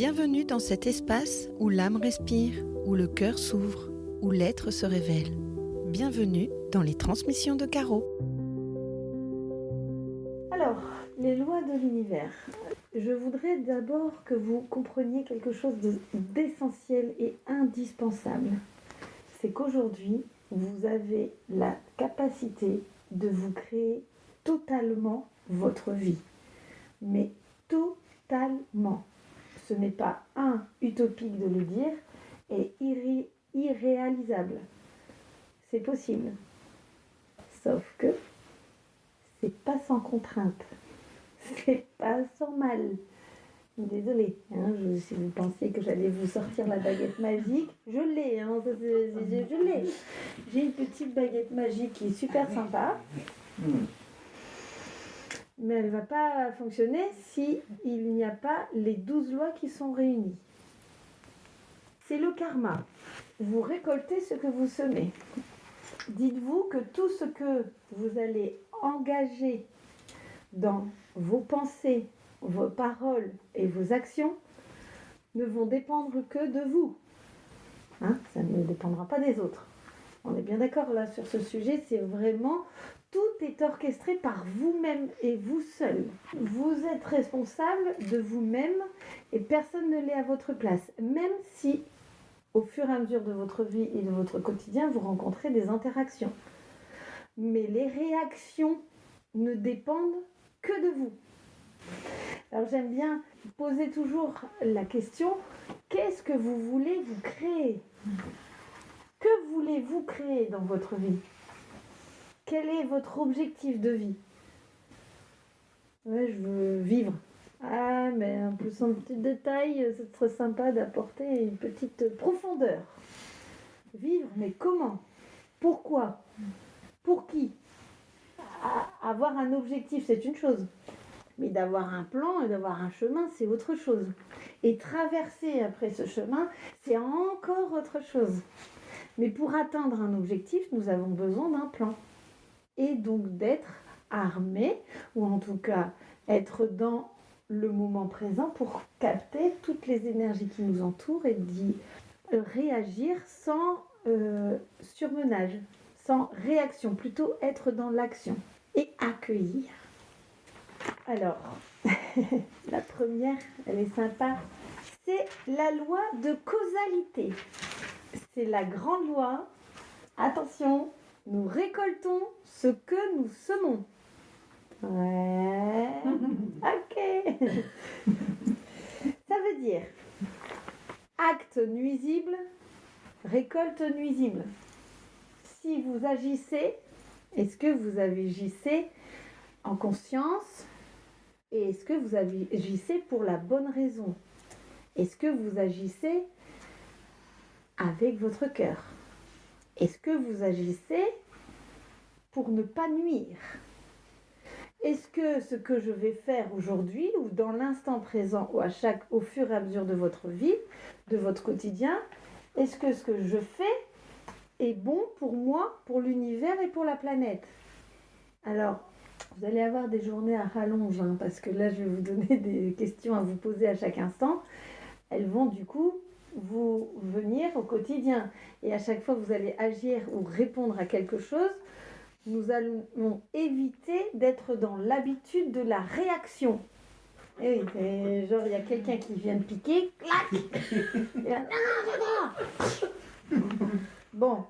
Bienvenue dans cet espace où l'âme respire, où le cœur s'ouvre, où l'être se révèle. Bienvenue dans les transmissions de Caro. Alors, les lois de l'univers. Je voudrais d'abord que vous compreniez quelque chose d'essentiel et indispensable. C'est qu'aujourd'hui, vous avez la capacité de vous créer totalement votre vie. Mais totalement. Ce n'est pas utopique de le dire et irréalisable. C'est possible. Sauf que c'est pas sans contrainte. C'est pas sans mal. Désolée, si vous pensiez que j'allais vous sortir la baguette magique, je l'ai, je l'ai. J'ai une petite baguette magique qui est super sympa, mais elle ne va pas fonctionner si il n'y a pas les 12 lois qui sont réunies. C'est le karma. Vous récoltez ce que vous semez. Dites-vous que tout ce que vous allez engager dans vos pensées, vos paroles et vos actions ne vont dépendre que de vous. Ça ne dépendra pas des autres. On est bien d'accord là sur ce sujet, c'est vraiment tout est orchestré par vous-même et vous seul. Vous êtes responsable de vous-même et personne ne l'est à votre place, même si au fur et à mesure de votre vie et de votre quotidien, vous rencontrez des interactions. Mais les réactions ne dépendent que de vous. Alors j'aime bien poser toujours la question, qu'est-ce que vous voulez vous créer ? Que voulez-vous créer dans votre vie ? Quel est votre objectif de vie ? Je veux vivre. Mais un peu sans petit détail, ce serait sympa d'apporter une petite profondeur. Vivre, mais comment ? Pourquoi ? Pour qui ? Avoir un objectif, c'est une chose. Mais d'avoir un plan et d'avoir un chemin, c'est autre chose. Et traverser après ce chemin, c'est encore autre chose. Mais pour atteindre un objectif, nous avons besoin d'un plan. Et donc d'être armé, ou en tout cas être dans le moment présent pour capter toutes les énergies qui nous entourent et d'y réagir sans surmenage, sans réaction, plutôt être dans l'action et accueillir. Alors, la première, elle est sympa, c'est la loi de causalité. C'est la grande loi. Attention, nous récoltons ce que nous semons. Ouais, ok. Ça veut dire acte nuisible, récolte nuisible. Si vous agissez, est-ce que vous agissez en conscience et est-ce que vous agissez pour la bonne raison ? Est-ce que vous agissez avec votre cœur ? Est-ce que vous agissez pour ne pas nuire ? Est-ce que ce que je vais faire aujourd'hui ou dans l'instant présent ou au fur et à mesure de votre vie, de votre quotidien, est-ce que ce que je fais est bon pour moi, pour l'univers et pour la planète ? Alors, vous allez avoir des journées à rallonge, parce que là, je vais vous donner des questions à vous poser à chaque instant. Elles vont du coup vous venir au quotidien. Et à chaque fois que vous allez agir ou répondre à quelque chose, nous allons éviter d'être dans l'habitude de la réaction. Et genre, il y a quelqu'un qui vient de piquer, clac. Et là, bon,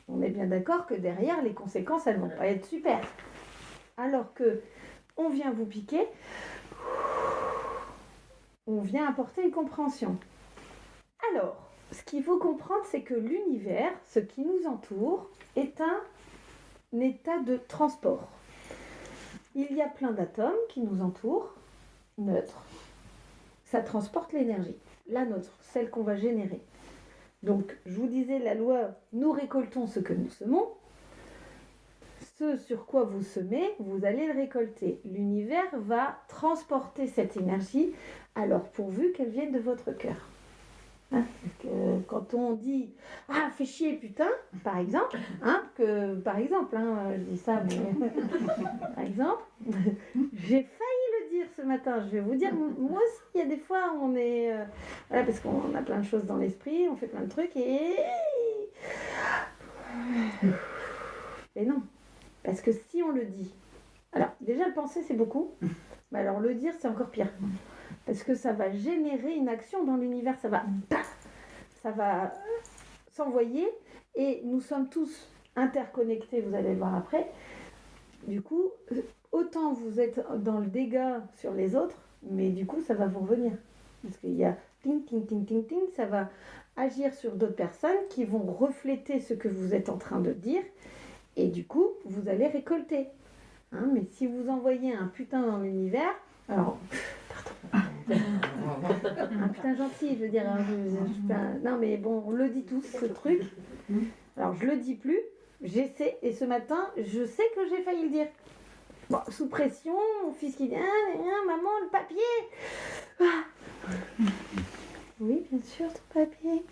on est bien d'accord que derrière, les conséquences, elles ne vont pas être super. Alors que on vient vous piquer, on vient apporter une compréhension. Alors, ce qu'il faut comprendre, c'est que l'univers, ce qui nous entoure, est un état de transport. Il y a plein d'atomes qui nous entourent, neutres. Ça transporte l'énergie, la nôtre, celle qu'on va générer. Donc, je vous disais, la loi, nous récoltons ce que nous semons. Ce sur quoi vous semez, vous allez le récolter. L'univers va transporter cette énergie, alors pourvu qu'elle vienne de votre cœur. Parce que quand on dit « Ah, fais chier, putain », par exemple, je dis ça, mais par exemple, j'ai failli le dire ce matin, je vais vous dire, moi aussi, il y a des fois, on est... voilà, parce qu'on a plein de choses dans l'esprit, on fait plein de trucs et... Et non, parce que si on le dit... Alors, déjà, le penser, c'est beaucoup, mais alors le dire, c'est encore pire. Parce que ça va générer une action dans l'univers, ça va s'envoyer, et nous sommes tous interconnectés, vous allez le voir après. Du coup, autant vous êtes dans le dégât sur les autres, mais du coup, ça va vous revenir. Parce qu'il y a ting, ting, ting, ting, ting, ça va agir sur d'autres personnes qui vont refléter ce que vous êtes en train de dire, et du coup, vous allez récolter. Hein, mais si vous envoyez un putain dans l'univers, alors, pardon, un putain gentil, je veux dire, non mais bon, on le dit tous, ce truc. Alors, je le dis plus, j'essaie, et ce matin, je sais que j'ai failli le dire. Bon, sous pression, mon fils qui dit maman, le papier. Oui, bien sûr, ton papier.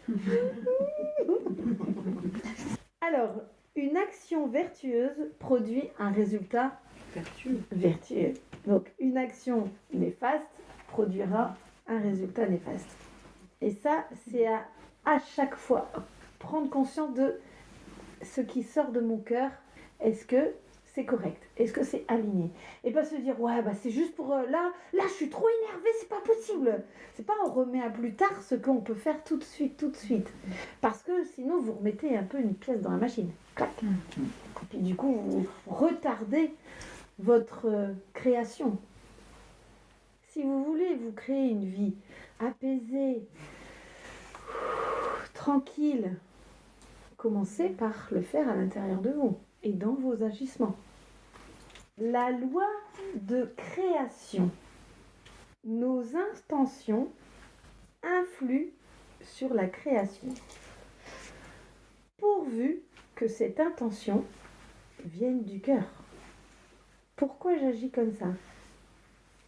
Alors, une action vertueuse produit un résultat vertueux. Donc, une action néfaste produira un résultat néfaste. Et ça, c'est à chaque fois prendre conscience de ce qui sort de mon cœur. Est-ce que c'est correct? Est-ce que c'est aligné? Et pas se dire, ouais, bah c'est juste pour là, je suis trop énervée, c'est pas possible. C'est pas on remet à plus tard ce qu'on peut faire tout de suite. Parce que sinon, vous remettez un peu une pièce dans la machine. Clac. Et puis du coup, vous retardez votre création. Si vous voulez vous créer une vie apaisée, tranquille, commencez par le faire à l'intérieur de vous et dans vos agissements. La loi de création, nos intentions influent sur la création, pourvu que cette intention vienne du cœur. Pourquoi j'agis comme ça?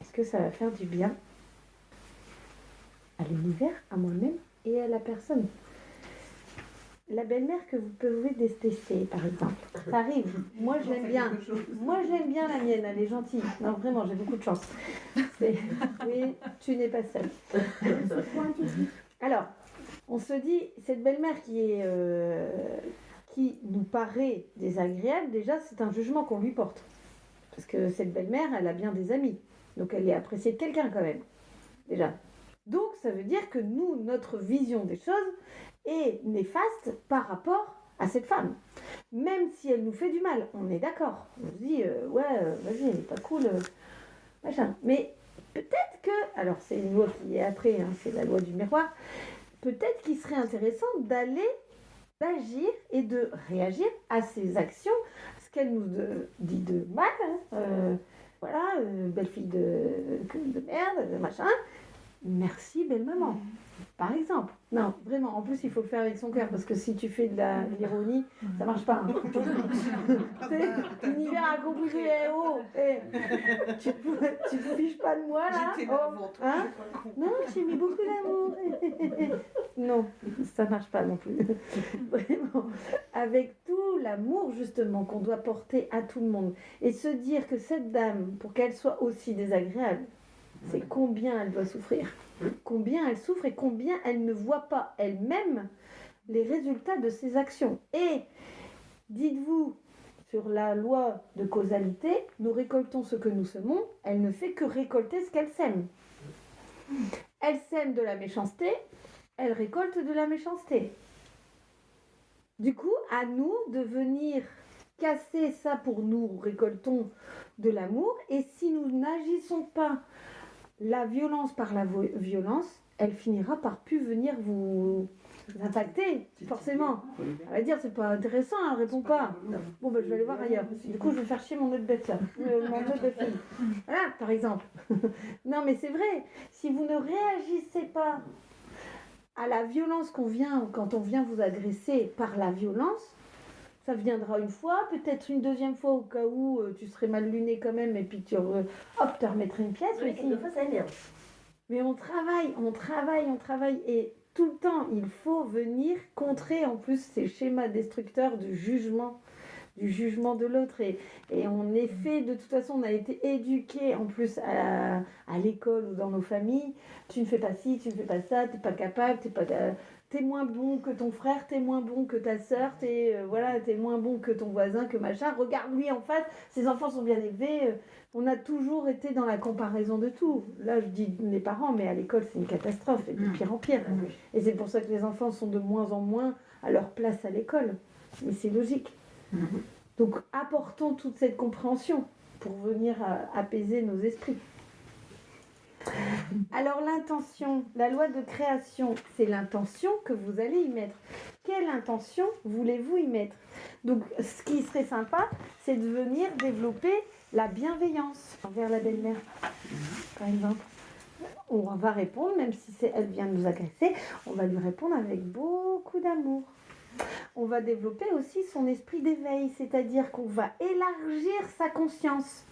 Est-ce que ça va faire du bien à l'univers, à moi-même et à la personne? La belle-mère que vous pouvez détester, par exemple. Ça arrive. Moi, je l'aime bien. Moi, j'aime bien la mienne. Elle est gentille. Non, vraiment, j'ai beaucoup de chance. Oui, tu n'es pas seule. Alors, on se dit, cette belle-mère qui nous paraît désagréable, déjà, c'est un jugement qu'on lui porte. Parce que cette belle-mère, elle a bien des amis. Donc, elle est appréciée de quelqu'un, quand même. Déjà. Donc, ça veut dire que nous, notre vision des choses est néfaste par rapport à cette femme. Même si elle nous fait du mal, on est d'accord. On se dit, vas-y, elle n'est pas cool, machin. Mais peut-être que, alors c'est une loi qui est après, hein, c'est la loi du miroir, peut-être qu'il serait intéressant d'agir et de réagir à ces actions, ce qu'elle nous dit de mal, belle fille de merde, machin. Merci, belle maman. Par exemple. Non, vraiment. En plus, il faut le faire avec son cœur parce que si tu fais de l'ironie, ça marche pas. Hein. L'univers a compris que tu te fiches pas de moi là. Hein? Non, j'ai mis beaucoup d'amour. Non, ça marche pas non plus. Vraiment. Avec tout l'amour justement qu'on doit porter à tout le monde et se dire que cette dame, pour qu'elle soit aussi désagréable, c'est combien elle doit souffrir, combien elle souffre et combien elle ne voit pas elle-même les résultats de ses actions. Et dites-vous, sur la loi de causalité, nous récoltons ce que nous semons, elle ne fait que récolter ce qu'elle sème. Elle sème de la méchanceté, elle récolte de la méchanceté. Du coup, à nous de venir casser ça pour nous récoltons de l'amour. Et si nous n'agissons pas la violence par la violence, elle finira par plus venir vous impacter, forcément. Elle va dire, c'est pas intéressant, elle répond pas. Bon, ben je vais aller voir ailleurs. Du coup, je vais faire chier mon autre bête là, mon autre bête fille. Voilà, par exemple. Non, mais c'est vrai, si vous ne réagissez pas à la violence quand on vient vous agresser par la violence, ça viendra une fois, peut-être une deuxième fois au cas où tu serais mal luné quand même et puis tu remettrais une pièce. Oui, une fois ça énerve. Mais on travaille et tout le temps il faut venir contrer en plus ces schémas destructeurs du jugement du jugement de l'autre. Et on est fait, de toute façon, on a été éduqués en plus à l'école ou dans nos familles. Tu ne fais pas ci, tu ne fais pas ça, tu n'es pas capable, t'es moins bon que ton frère, t'es moins bon que ta sœur, t'es moins bon que ton voisin, que machin. Regarde-lui en face, ses enfants sont bien élevés. On a toujours été dans la comparaison de tout. Là, je dis les parents, mais à l'école, c'est une catastrophe, et de pire en pire. Et c'est pour ça que les enfants sont de moins en moins à leur place à l'école. Mais c'est logique. Donc, apportons toute cette compréhension pour venir apaiser nos esprits. Alors, l'intention, la loi de création, c'est l'intention que vous allez y mettre. Quelle intention voulez-vous y mettre? Donc, ce qui serait sympa, c'est de venir développer la bienveillance envers la belle-mère, par exemple. On va répondre, même si elle vient de nous agresser, on va lui répondre avec beaucoup d'amour. On va développer aussi son esprit d'éveil, c'est-à-dire qu'on va élargir sa conscience.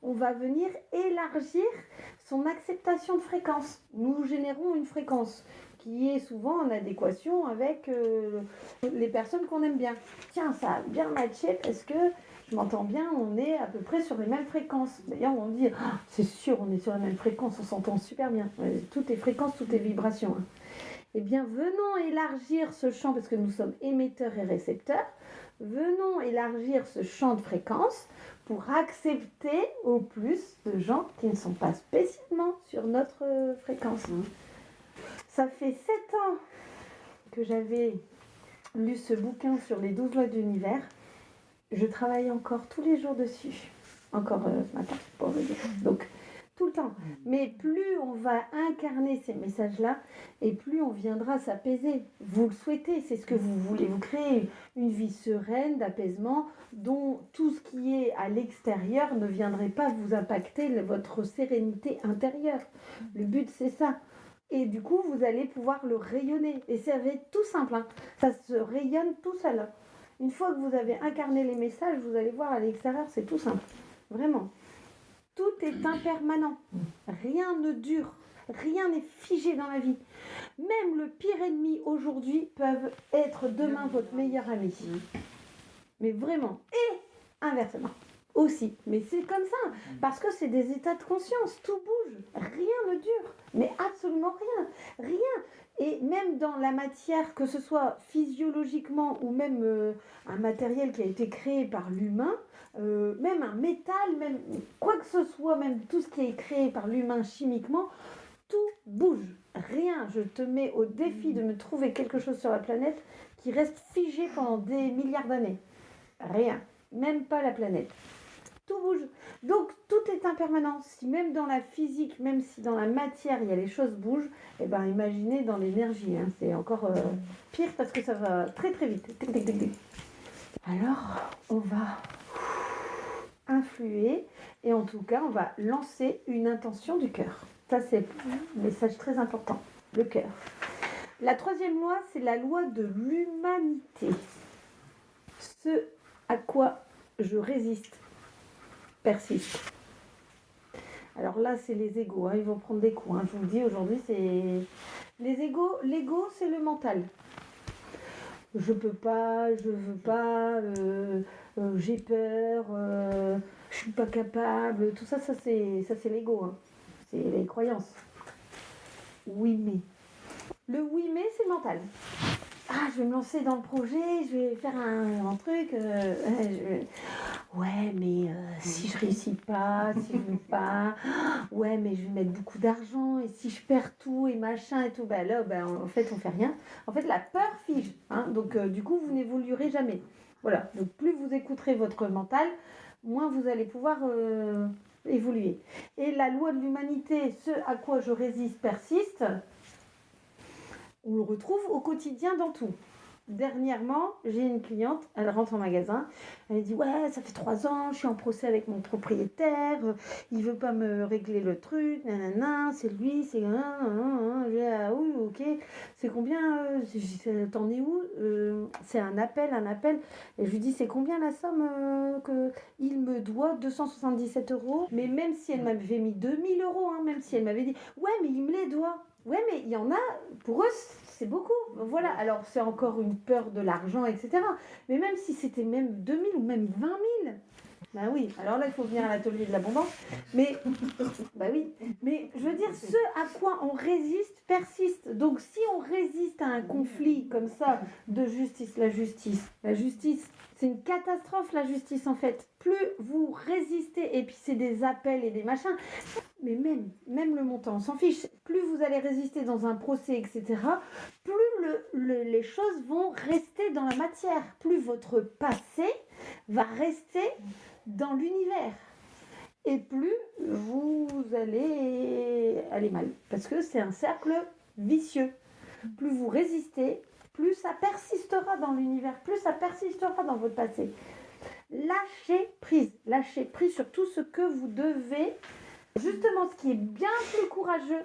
On va venir élargir son acceptation de fréquence. Nous générons une fréquence qui est souvent en adéquation avec les personnes qu'on aime bien. Tiens, ça a bien matché parce que je m'entends bien, on est à peu près sur les mêmes fréquences. D'ailleurs, on dit, c'est sûr, on est sur la même fréquence, on s'entend super bien. Tout est fréquence, tout est vibration. Eh bien, venons élargir ce champ, parce que nous sommes émetteurs et récepteurs, venons élargir ce champ de fréquence pour accepter au plus de gens qui ne sont pas spécialement sur notre fréquence. Ça fait 7 ans que j'avais lu ce bouquin sur les 12 lois de l'univers. Je travaille encore tous les jours dessus. Encore ce matin, pour vous dire. Donc, tout le temps. Mais plus on va incarner ces messages-là, et plus on viendra s'apaiser. Vous le souhaitez, c'est ce que vous voulez. Vous créez une vie sereine, d'apaisement, dont tout ce qui est à l'extérieur ne viendrait pas vous impacter votre sérénité intérieure. Le but, c'est ça. Et du coup, vous allez pouvoir le rayonner. Et c'est tout simple. Hein. Ça se rayonne tout seul. Une fois que vous avez incarné les messages, vous allez voir à l'extérieur, c'est tout simple. Vraiment. Tout est impermanent. Rien ne dure. Rien n'est figé dans la vie. Même le pire ennemi aujourd'hui peut être demain votre meilleur ami. Mais vraiment. Et inversement aussi. Mais c'est comme ça. Parce que c'est des états de conscience. Tout bouge. Rien ne dure. Mais absolument rien. Rien. Et même dans la matière, que ce soit physiologiquement ou même un matériel qui a été créé par l'humain, même un métal, même quoi que ce soit, même tout ce qui est créé par l'humain chimiquement, tout bouge. Rien. Je te mets au défi de me trouver quelque chose sur la planète qui reste figé pendant des milliards d'années. Rien. Même pas la planète. Tout bouge. Donc, tout est impermanent. Si même dans la physique, même si dans la matière, il y a les choses bougent, eh ben, imaginez dans l'énergie. Hein, c'est encore pire parce que ça va très très vite. Tic, tic, tic, tic. Alors, on va influer et en tout cas, on va lancer une intention du cœur. Ça, c'est un message très important. Le cœur. La troisième loi, c'est la loi de l'humanité. Ce à quoi je résiste persiste. Alors là, c'est les égos, hein, ils vont prendre des coups. Hein. Je vous le dis, aujourd'hui, c'est les égos. L'ego, c'est le mental. Je peux pas, je veux pas, j'ai peur, je suis pas capable. Tout ça, c'est l'ego. Hein. C'est les croyances. Oui, mais. Le oui, mais, c'est mental. Ah, je vais me lancer dans le projet, je vais faire un truc. Ouais, mais si je réussis pas, si je veux pas, ouais, mais je vais mettre beaucoup d'argent et si je perds tout et machin et tout, bah là, en fait, on fait rien. En fait, la peur fige, hein, donc du coup, vous n'évoluerez jamais. Voilà, donc plus vous écouterez votre mental, moins vous allez pouvoir évoluer. Et la loi de l'humanité, ce à quoi je résiste persiste. On le retrouve au quotidien dans tout. Dernièrement, j'ai une cliente, elle rentre en magasin, elle dit « Ouais, ça fait 3 ans, je suis en procès avec mon propriétaire, il veut pas me régler le truc, nanana, c'est lui, c'est... Je dis « Ah oui, ok, c'est combien t'en es où c'est un appel. » Et je lui dis « C'est combien la somme qu'il me doit 277 €. Mais même si elle m'avait mis 2000 €, hein, même si elle m'avait dit « Ouais, mais il me les doit. » Ouais, mais il y en a, pour eux, c'est beaucoup. Voilà, alors c'est encore une peur de l'argent, etc. Mais même si c'était même 2000 ou même 20 000. Ben oui, alors là, il faut venir à l'atelier de l'abondance. Mais, bah oui, mais je veux dire, ce à quoi on résiste persiste. Donc, si on résiste à un conflit comme ça de justice, la justice, c'est une catastrophe, la justice, en fait. Plus vous résistez, et puis c'est des appels et des machins, mais même le montant, on s'en fiche. Plus vous allez résister dans un procès, etc., plus les choses vont rester dans la matière. Plus votre passé va rester dans l'univers. Et plus vous allez aller mal. Parce que c'est un cercle vicieux. Plus vous résistez, plus ça persistera dans l'univers, plus ça persistera dans votre passé. Lâchez prise sur tout ce que vous devez. Justement, ce qui est bien plus courageux,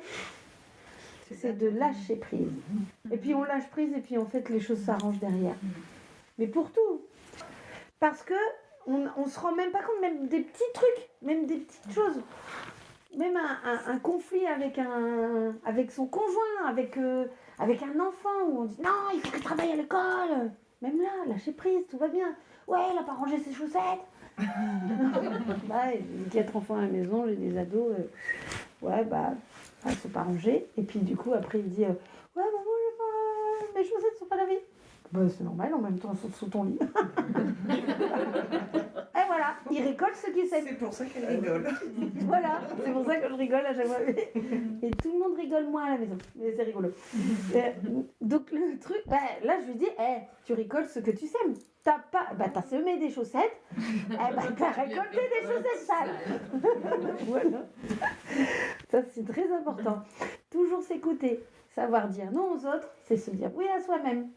c'est de lâcher prise. Et puis on lâche prise et puis en fait les choses s'arrangent derrière. Mais pour tout. Parce que on se rend même pas compte, même des petits trucs, même des petites choses. Même un conflit avec son conjoint, avec un enfant, où on dit non, il faut qu'il travaille à l'école. Même là, lâcher prise, tout va bien. Ouais, il n'a pas rangé ses chaussettes. Bah, j'ai 4 enfants à la maison, j'ai des ados. Ouais, bah, elles ne sont pas rangées. Et puis du coup, après, il dit ouais, maman, mes chaussettes ne sont pas lavées. Bah, c'est normal, en même temps, elles sont sous ton lit. Et voilà, il récolte ce qu'il sait. C'est pour ça qu'elle rigole. Voilà, c'est pour ça que je rigole à chaque fois. Et tout le monde rigole moins à la maison. Mais c'est rigolo. Donc le truc, là je lui dis, tu rigoles ce que tu sèmes. T'as semé des chaussettes, t'as récolté des chaussettes sales. Voilà. Ça c'est très important. Toujours s'écouter. Savoir dire non aux autres, c'est se dire oui à soi-même.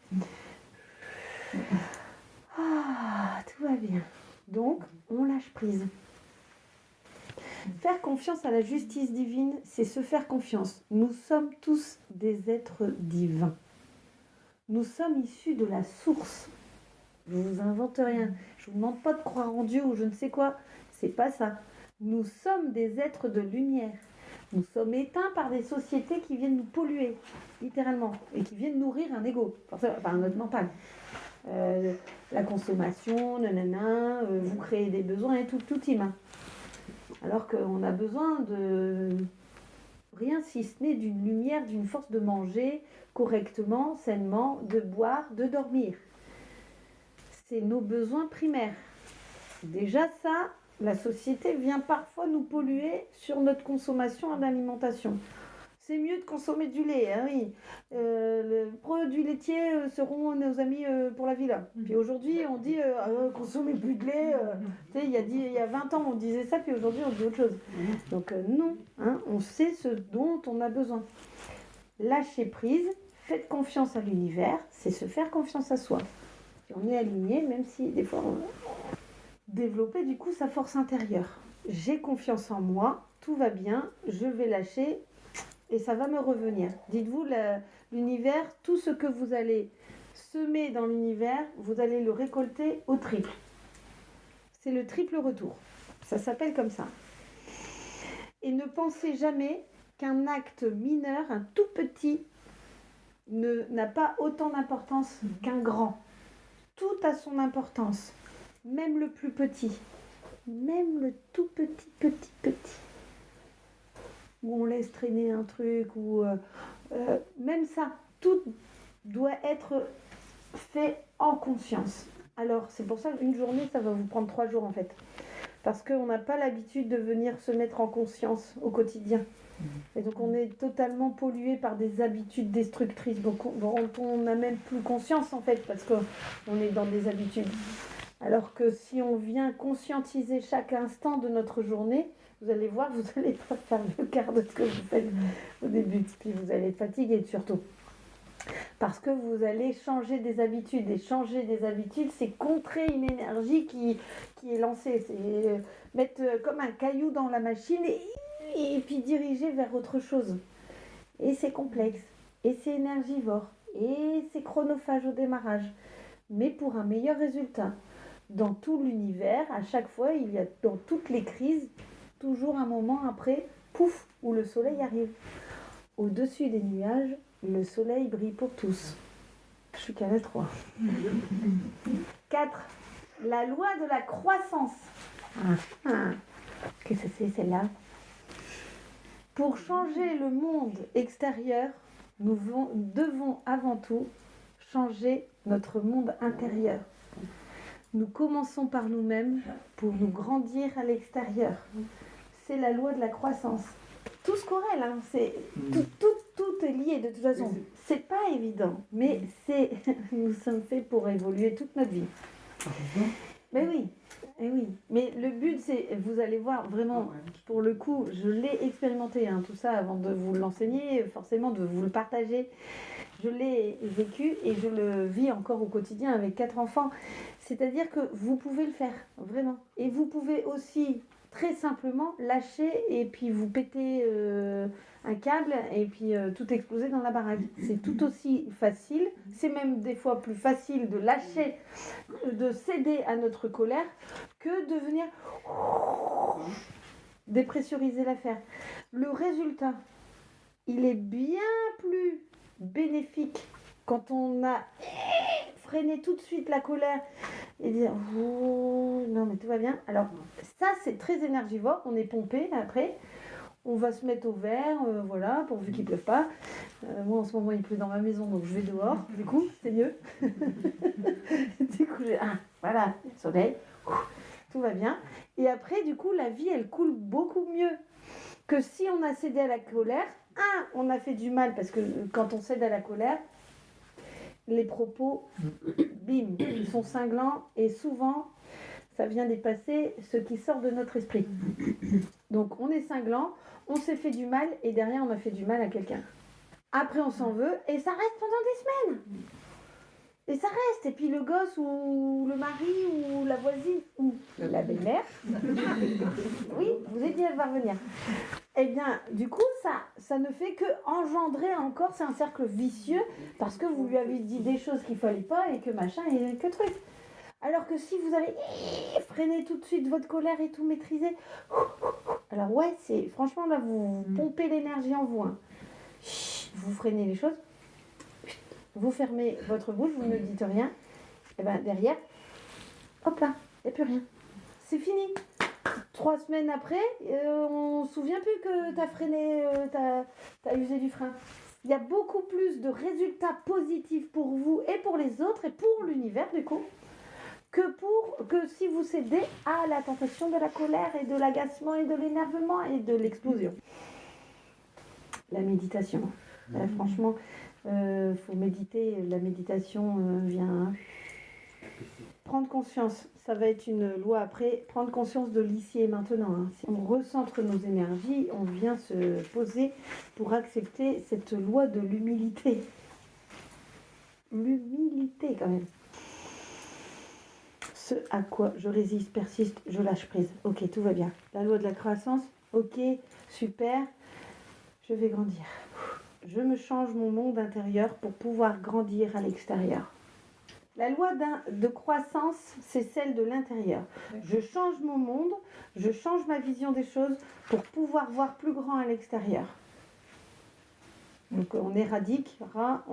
Tout va bien. Donc, on lâche prise. Faire confiance à la justice divine, c'est se faire confiance. Nous sommes tous des êtres divins. Nous sommes issus de la source. Je ne vous invente rien. Je ne vous demande pas de croire en Dieu ou je ne sais quoi. C'est pas ça. Nous sommes des êtres de lumière. Nous sommes éteints par des sociétés qui viennent nous polluer, littéralement, et qui viennent nourrir un ego, enfin notre mental. La consommation, vous créez des besoins et tout humain. Alors qu'on a besoin de rien si ce n'est d'une lumière, d'une force de manger correctement, sainement, de boire, de dormir. C'est nos besoins primaires. Déjà ça, la société vient parfois nous polluer sur notre consommation d'alimentation. C'est mieux de consommer du lait, hein, oui. Les produits laitiers seront nos amis pour la vie, là. Puis aujourd'hui, on dit consommez plus de lait. Tu sais, il y a 20 ans, on disait ça, puis aujourd'hui, on dit autre chose. Donc non, hein, on sait ce dont on a besoin. Lâchez prise, faites confiance à l'univers, c'est se faire confiance à soi. Puis on est aligné, même si des fois, on développer du coup sa force intérieure. J'ai confiance en moi, tout va bien, je vais lâcher. Et ça va me revenir. Dites-vous, l'univers, tout ce que vous allez semer dans l'univers, vous allez le récolter au triple. C'est le triple retour. Ça s'appelle comme ça. Et ne pensez jamais qu'un acte mineur, un tout petit, n'a pas autant d'importance qu'un grand. Tout a son importance. Même le plus petit. Même le tout petit. Où on laisse traîner un truc, ou même ça, tout doit être fait en conscience. Alors, c'est pour ça qu'une journée, ça va vous prendre 3 jours en fait. Parce qu'on n'a pas l'habitude de venir se mettre en conscience au quotidien. Et donc, on est totalement pollué par des habitudes destructrices. Donc, on n'a même plus conscience en fait, parce qu'on est dans des habitudes. Alors que si on vient conscientiser chaque instant de notre journée, vous allez voir, vous n'allez pas faire le quart de ce que vous faites au début. Puis vous allez être fatigué surtout. Parce que vous allez changer des habitudes. Et changer des habitudes, c'est contrer une énergie qui est lancée. C'est mettre comme un caillou dans la machine et puis diriger vers autre chose. Et c'est complexe. Et c'est énergivore. Et c'est chronophage au démarrage. Mais pour un meilleur résultat. Dans tout l'univers, à chaque fois, il y a dans toutes les crises, toujours un moment après, pouf, où le soleil arrive. Au-dessus des nuages, le soleil brille pour tous. Je suis qu'à la 3. 4. La loi de la croissance. Qu'est-ce que c'est celle-là? Pour changer le monde extérieur, nous devons avant tout changer notre monde intérieur. Nous commençons par nous-mêmes pour nous grandir à l'extérieur. C'est la loi de la croissance. Tout se corrèle, hein. Tout est lié de toute façon. C'est pas évident, mais nous sommes faits pour évoluer toute notre vie. Mais oui, et oui. Mais le but, c'est, vous allez voir, vraiment, pour le coup, je l'ai expérimenté, hein, tout ça, avant de vous l'enseigner, forcément, de vous le partager. Je l'ai vécu et je le vis encore au quotidien avec 4 enfants. C'est-à-dire que vous pouvez le faire, vraiment. Et vous pouvez aussi, très simplement, lâcher et puis vous péter un câble et puis tout exploser dans la baraque. C'est tout aussi facile. C'est même des fois plus facile de lâcher, de céder à notre colère que de venir dépressuriser l'affaire. Le résultat, il est bien plus bénéfique quand on a freiné tout de suite la colère et dire oh, non mais tout va bien. Alors ça c'est très énergivore, on est pompé après, on va se mettre au vert, voilà, pourvu qu'il ne pleuve pas. Moi en ce moment il pleut dans ma maison donc je vais dehors, du coup c'est mieux. Du coup voilà, soleil, tout va bien. Et après du coup la vie elle coule beaucoup mieux que si on a cédé à la colère. On a fait du mal parce que quand on cède à la colère, les propos, bim, ils sont cinglants et souvent, ça vient dépasser ce qui sort de notre esprit. Donc on est cinglant, on s'est fait du mal et derrière on a fait du mal à quelqu'un. Après on s'en veut et ça reste pendant des semaines. Et ça reste. Et puis le gosse ou le mari ou la voisine ou la belle-mère, oui, vous avez dit elle va revenir. Eh bien, du coup, ça ne fait que engendrer encore, c'est un cercle vicieux parce que vous lui avez dit des choses qu'il ne fallait pas et que machin et que truc. Alors que si vous avez freiné tout de suite votre colère et tout maîtrisé, alors ouais, c'est franchement là, vous pompez l'énergie en vous. Hein. Vous freinez les choses. Vous fermez votre bouche, vous ne dites rien, et bien derrière, hop là, il n'y a plus rien. C'est fini. 3 semaines après, on ne se souvient plus que tu as freiné, tu as usé du frein. Il y a beaucoup plus de résultats positifs pour vous et pour les autres et pour l'univers du coup, que si vous cédez à la tentation de la colère et de l'agacement et de l'énervement et de l'explosion. La méditation, franchement... faut méditer, la méditation vient prendre conscience, ça va être une loi après, prendre conscience de l'ici et maintenant. Hein. Si on recentre nos énergies, on vient se poser pour accepter cette loi de l'humilité. L'humilité quand même. Ce à quoi je résiste, persiste, je lâche prise. Ok, tout va bien. La loi de la croissance, ok, super, je vais grandir. Je me change mon monde intérieur pour pouvoir grandir à l'extérieur. La loi de croissance, c'est celle de l'intérieur. Je change mon monde, je change ma vision des choses pour pouvoir voir plus grand à l'extérieur. Donc on éradiquera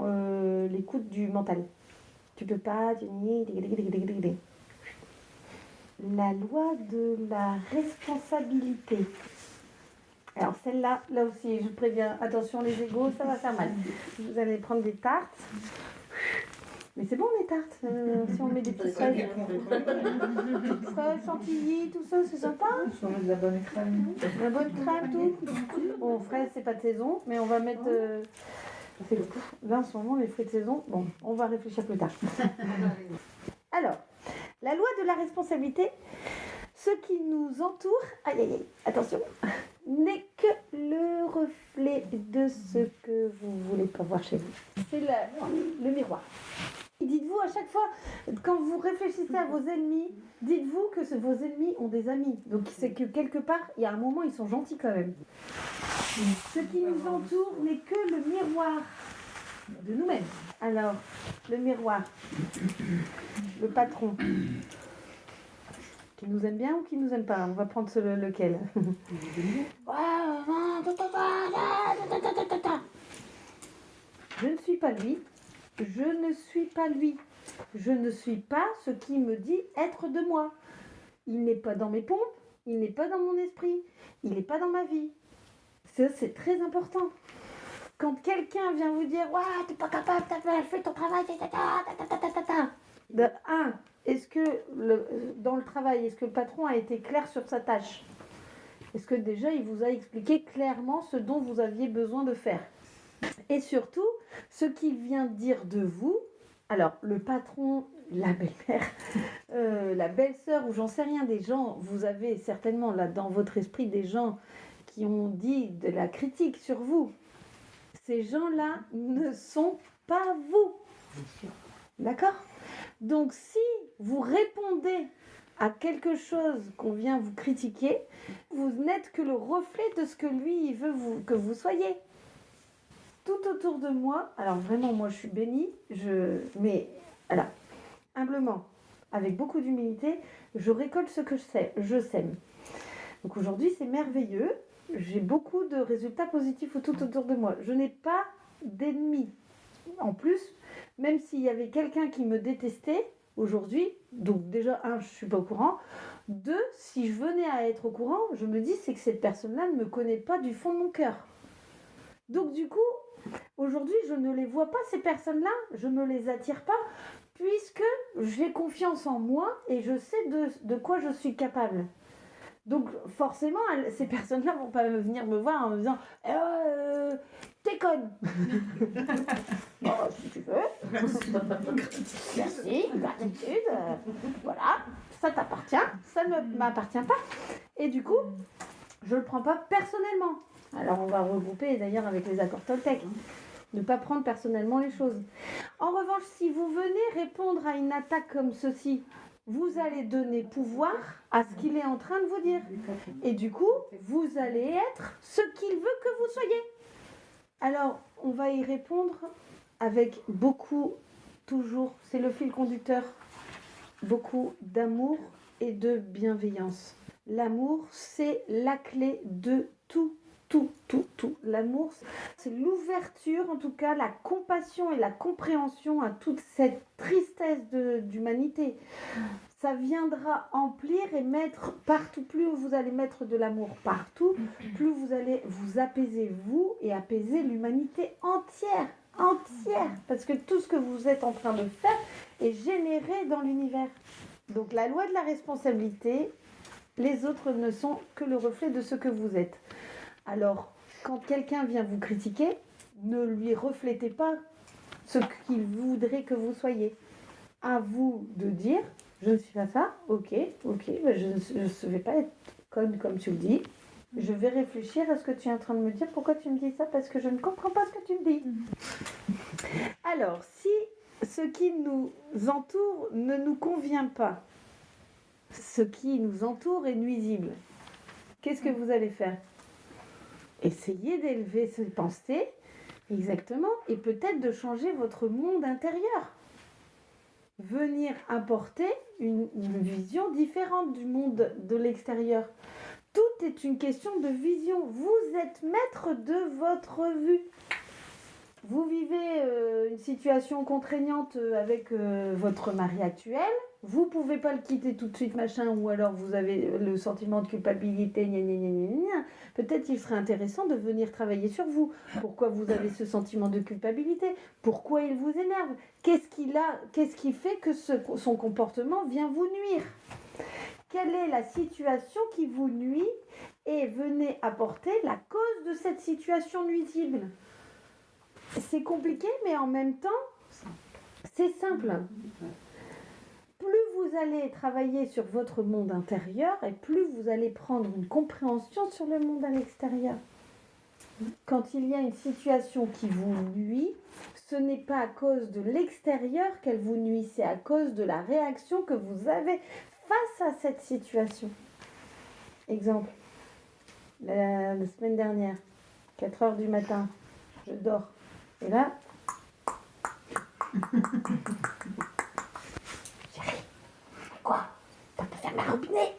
l'écoute du mental. Tu peux pas, La loi de la responsabilité. Alors celle-là, là aussi, je préviens, attention les égos, ça va faire mal. Vous allez prendre des tartes. Mais c'est bon les tartes, si on met des petites fraises, chantilly, tout ça, c'est sympa. On met de la bonne crème. La bonne crème, tout. Bon, fraises, c'est pas de saison, mais on va mettre... Là, en ce moment, les fruits de saison, bon, on va réfléchir plus tard. Alors, la loi de la responsabilité, ce qui nous entoure, attention, n'est que le reflet de ce que vous voulez pas voir chez vous. C'est le miroir. Dites-vous à chaque fois, quand vous réfléchissez à vos ennemis, dites-vous que vos ennemis ont des amis. Donc c'est que quelque part, il y a un moment, ils sont gentils quand même. Ce qui nous entoure n'est que le miroir de nous-mêmes. Alors, le miroir, le patron, qui nous aime bien ou qui nous aime pas? On va prendre lequel? Je ne suis pas lui. Je ne suis pas lui. je ne suis pas ce qui me dit être de moi. Il n'est pas dans mes pompes, il n'est pas dans mon esprit, il n'est pas dans ma vie. Ça, c'est très important. Quand quelqu'un vient vous dire « Ouais, t'es pas capable, t'as mal fait ton travail, de un, est-ce que dans le travail, est-ce que le patron a été clair sur sa tâche? Est-ce que déjà il vous a expliqué clairement ce dont vous aviez besoin de faire? Et surtout, ce qu'il vient dire de vous, alors le patron, la belle-mère, la belle-sœur ou j'en sais rien, des gens, vous avez certainement là dans votre esprit des gens qui ont dit de la critique sur vous. Ces gens-là ne sont pas vous. D'accord? Donc si vous répondez à quelque chose qu'on vient vous critiquer, vous n'êtes que le reflet de ce que lui il veut que vous soyez. Tout autour de moi, alors vraiment moi je suis bénie, mais alors, humblement, avec beaucoup d'humilité, je récolte ce que je sème. Donc aujourd'hui c'est merveilleux, j'ai beaucoup de résultats positifs tout autour de moi. Je n'ai pas d'ennemis. En plus, même s'il y avait quelqu'un qui me détestait aujourd'hui, donc déjà, un, je ne suis pas au courant. Deux, si je venais à être au courant, je me dis c'est que cette personne-là ne me connaît pas du fond de mon cœur. Donc du coup, aujourd'hui, je ne les vois pas, ces personnes-là, je ne me les attire pas, puisque j'ai confiance en moi et je sais de quoi je suis capable. Donc forcément, ces personnes-là vont pas venir me voir en me disant t'es conne. Bon, si tu veux. Merci, gratitude. Voilà, ça t'appartient, ça ne m'appartient pas. Et du coup, je le prends pas personnellement. Alors on va regrouper d'ailleurs avec les accords Toltec. Ne pas prendre personnellement les choses. En revanche, si vous venez répondre à une attaque comme ceci, vous allez donner pouvoir à ce qu'il est en train de vous dire. Et du coup, vous allez être ce qu'il veut que vous soyez. Alors, on va y répondre avec beaucoup, toujours, c'est le fil conducteur, beaucoup d'amour et de bienveillance. L'amour, c'est la clé de tout. L'amour, c'est l'ouverture, en tout cas, la compassion et la compréhension à toute cette tristesse d'humanité. Ça viendra emplir et mettre partout. Plus vous allez mettre de l'amour partout, plus vous allez vous apaiser, vous, et apaiser l'humanité entière. Parce que tout ce que vous êtes en train de faire est généré dans l'univers. Donc la loi de la responsabilité, les autres ne sont que le reflet de ce que vous êtes. Alors, quand quelqu'un vient vous critiquer, ne lui reflétez pas ce qu'il voudrait que vous soyez. À vous de dire, je ne suis pas ça, ok, mais je ne vais pas être conne comme tu le dis. Je vais réfléchir à ce que tu es en train de me dire. Pourquoi tu me dis ça? Parce que je ne comprends pas ce que tu me dis. Alors, si ce qui nous entoure ne nous convient pas, ce qui nous entoure est nuisible, qu'est-ce que vous allez faire? Essayez d'élever ces pensées, exactement, et peut-être de changer votre monde intérieur. Venir apporter une vision différente du monde de l'extérieur. Tout est une question de vision. Vous êtes maître de votre vue. Vous vivez une situation contraignante avec votre mari actuel. Vous ne pouvez pas le quitter tout de suite, machin, ou alors vous avez le sentiment de culpabilité, gna gna gna gna gna. Peut-être qu'il serait intéressant de venir travailler sur vous. Pourquoi vous avez ce sentiment de culpabilité? Pourquoi il vous énerve? Qu'est-ce qui fait que son comportement vient vous nuire? Quelle est la situation qui vous nuit? Et venez apporter la cause de cette situation nuisible. C'est compliqué, mais en même temps, c'est simple. Plus vous allez travailler sur votre monde intérieur et plus vous allez prendre une compréhension sur le monde à l'extérieur. Quand il y a une situation qui vous nuit, ce n'est pas à cause de l'extérieur qu'elle vous nuit, c'est à cause de la réaction que vous avez face à cette situation. Exemple, la semaine dernière, 4h du matin, je dors. Et là... Quoi? T'as pas fermé le robinet?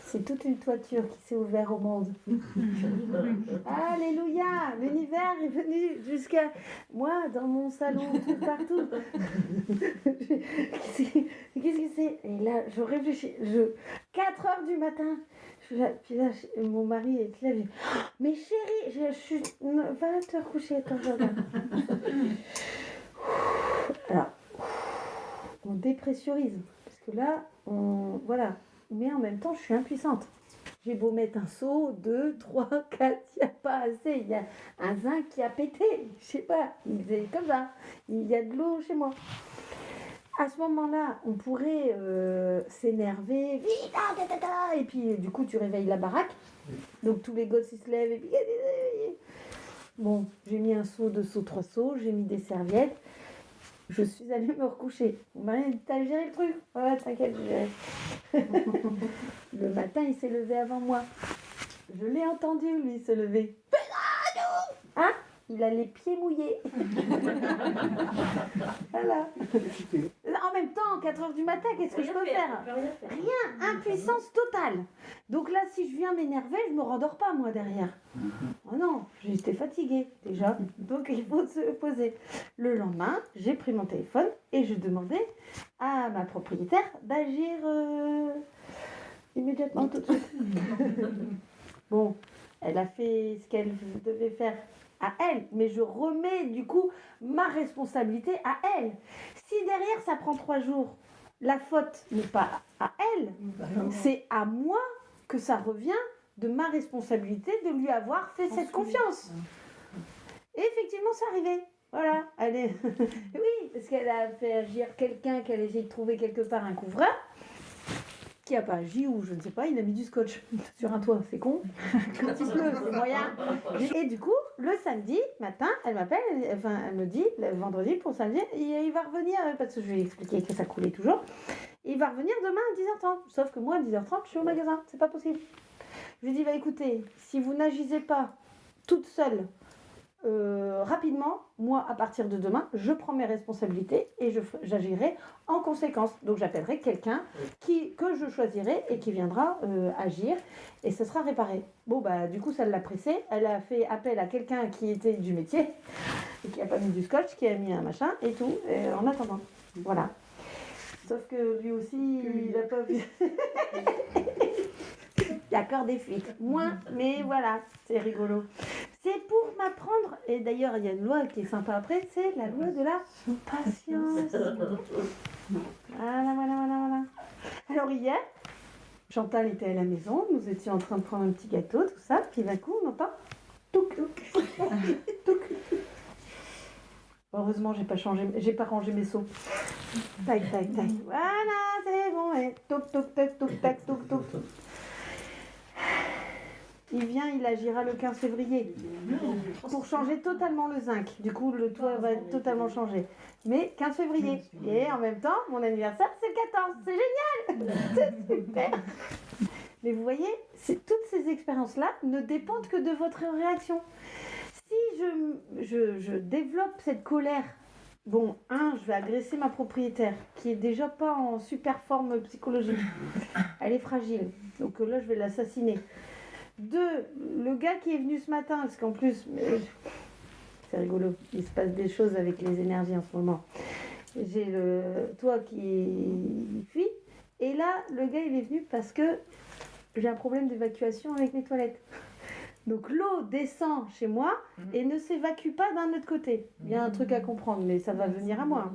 C'est toute une toiture qui s'est ouverte au monde. Alléluia! l'univers est venu jusqu'à moi, dans mon salon, tout partout. Qu'est-ce que c'est? Et là, je réfléchis. 4 heures du matin. Puis là, mon mari est là. Mais chérie, je suis... va te recoucher. Attends, je regarde. Alors, on dépressurise. Parce que là, voilà. Mais en même temps, je suis impuissante. J'ai beau mettre un seau, 2, 3, 4, il n'y a pas assez. Il y a un zinc qui a pété. Je sais pas. C'est comme ça. Il y a de l'eau chez moi. À ce moment-là, on pourrait s'énerver. Vite, et puis, du coup, tu réveilles la baraque. Donc, tous les gosses, ils se lèvent. Et puis... Bon, j'ai mis un seau, 2 seaux, 3 seaux. J'ai mis des serviettes. Je suis allée me recoucher. Mon mari dit, t'as géré le truc? Ouais, t'inquiète, j'ai géré. Le matin, il s'est levé avant moi. Je l'ai entendu, lui, se lever. Hein? Il a les pieds mouillés. Voilà. En même temps, 4 heures du matin, qu'est-ce que je peux faire? Rien, impuissance totale. Donc là, si je viens m'énerver, je me rendors pas, moi, derrière. Oh non, j'étais fatiguée, déjà. Donc il faut se poser. Le lendemain, j'ai pris mon téléphone et je demandais à ma propriétaire d'agir immédiatement, tout de suite. Bon, elle a fait ce qu'elle devait faire à elle, mais je remets du coup ma responsabilité à elle. Si derrière ça prend 3 jours, la faute n'est pas à elle, c'est à moi que ça revient de ma responsabilité de lui avoir fait cette confiance. Et effectivement, c'est arrivé. Voilà, elle est... Oui, parce qu'elle a fait agir quelqu'un qu'elle a essayé de trouver quelque part un couvreur, qui n'a pas agi, ou je ne sais pas, il a mis du scotch sur un toit, c'est con. Quand il pleut, c'est moyen. Et du coup, le samedi matin, elle m'appelle, elle me dit, le vendredi pour samedi, il va revenir, parce que je lui ai expliqué que ça coulait toujours, il va revenir demain à 10h30. Sauf que moi, à 10h30, je suis au magasin, c'est pas possible. Je lui ai dit, écoutez, si vous n'agissez pas toute seule, rapidement, moi, à partir de demain, je prends mes responsabilités et j'agirai en conséquence. Donc, j'appellerai quelqu'un que je choisirai et qui viendra agir et ce sera réparé. Bon, bah, du coup, ça l'a pressée. Elle a fait appel à quelqu'un qui était du métier et qui n'a pas mis du scotch, qui a mis un machin et tout, en attendant. Voilà. Sauf que lui aussi, il n'a pas vu. Il y a encore des fuites. Moins, mais voilà, c'est rigolo. C'est pour m'apprendre, et d'ailleurs il y a une loi qui est sympa après, c'est la loi de la patience. Voilà. Alors hier, Chantal était à la maison, nous étions en train de prendre un petit gâteau, tout ça, puis d'un coup on entend touc, touc. Heureusement j'ai pas rangé mes seaux. Tac. Voilà, c'est bon, et touc. Il vient, il agira le 15 février pour changer totalement le zinc. Du coup, le toit va être totalement changé. Mais 15 février. Et en même temps, mon anniversaire, c'est le 14. C'est génial. C'est super. Mais vous voyez, toutes ces expériences-là ne dépendent que de votre réaction. Si je développe cette colère, bon, je vais agresser ma propriétaire, qui est déjà pas en super forme psychologique. Elle est fragile. Donc là, je vais l'assassiner. 2, le gars qui est venu ce matin, parce qu'en plus, c'est rigolo, il se passe des choses avec les énergies en ce moment. J'ai le toit qui fuit, et là, le gars, il est venu parce que j'ai un problème d'évacuation avec mes toilettes. Donc l'eau descend chez moi et ne s'évacue pas d'un autre côté. Il y a un truc à comprendre, mais ça va venir à moi.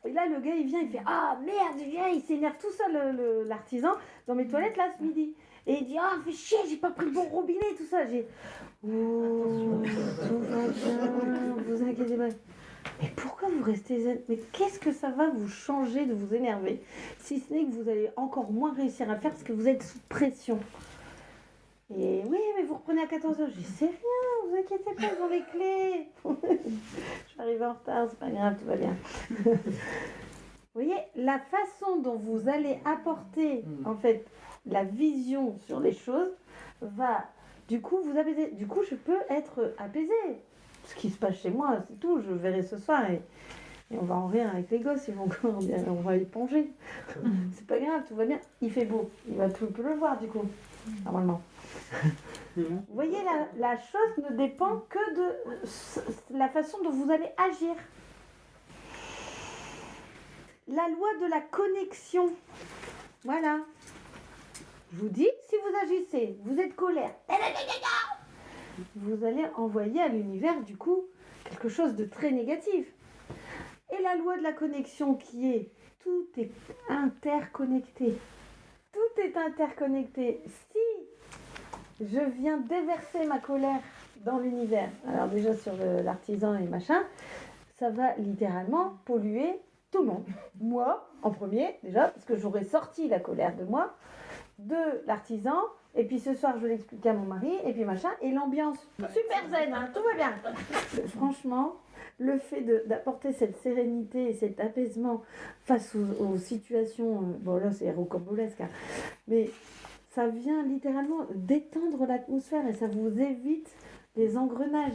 Et là, le gars, il vient, il fait « Ah, merde, il s'énerve tout seul, l'artisan, dans mes toilettes, là, ce midi. » Et il dit « Ah, fais chier, j'ai pas pris le bon robinet, tout ça. » J'ai « Oh, tout va bien, vous inquiétez pas. » Mais pourquoi vous restez zen? Mais qu'est-ce que ça va vous changer de vous énerver? Si ce n'est que vous allez encore moins réussir à faire parce que vous êtes sous pression. Et oui, mais vous reprenez à 14h. Je dis, c'est rien, vous inquiétez pas, ils ont les clés. Je suis arrivée en retard, c'est pas grave, tout va bien. Vous voyez, la façon dont vous allez apporter, en fait, la vision sur les choses va, du coup, vous apaiser. Du coup, je peux être apaisée. Ce qui se passe chez moi, c'est tout. Je verrai ce soir et on va en rire avec les gosses. Ils vont encore dire, on va éponger. C'est pas grave, tout va bien. Il fait beau. Il va tout le voir, du coup. normalement. Vous voyez, la chose ne dépend que de la façon dont vous allez agir. La loi de la connexion. Voilà. Je vous dis, si vous agissez, vous êtes colère, vous allez envoyer à l'univers, du coup, quelque chose de très négatif. Et la loi de la connexion qui est, tout est interconnecté. Tout est interconnecté. Si je viens déverser ma colère dans l'univers, alors déjà sur l'artisan et machin, ça va littéralement polluer tout le monde. Moi, en premier, déjà, parce que j'aurais sorti la colère de moi, de l'artisan, et puis ce soir, je l'expliquais à mon mari, et puis machin, et l'ambiance super zen, hein, tout va bien. Franchement, le fait d'apporter cette sérénité et cet apaisement face aux situations, bon là c'est rocambolesque, hein, mais ça vient littéralement détendre l'atmosphère et ça vous évite les engrenages.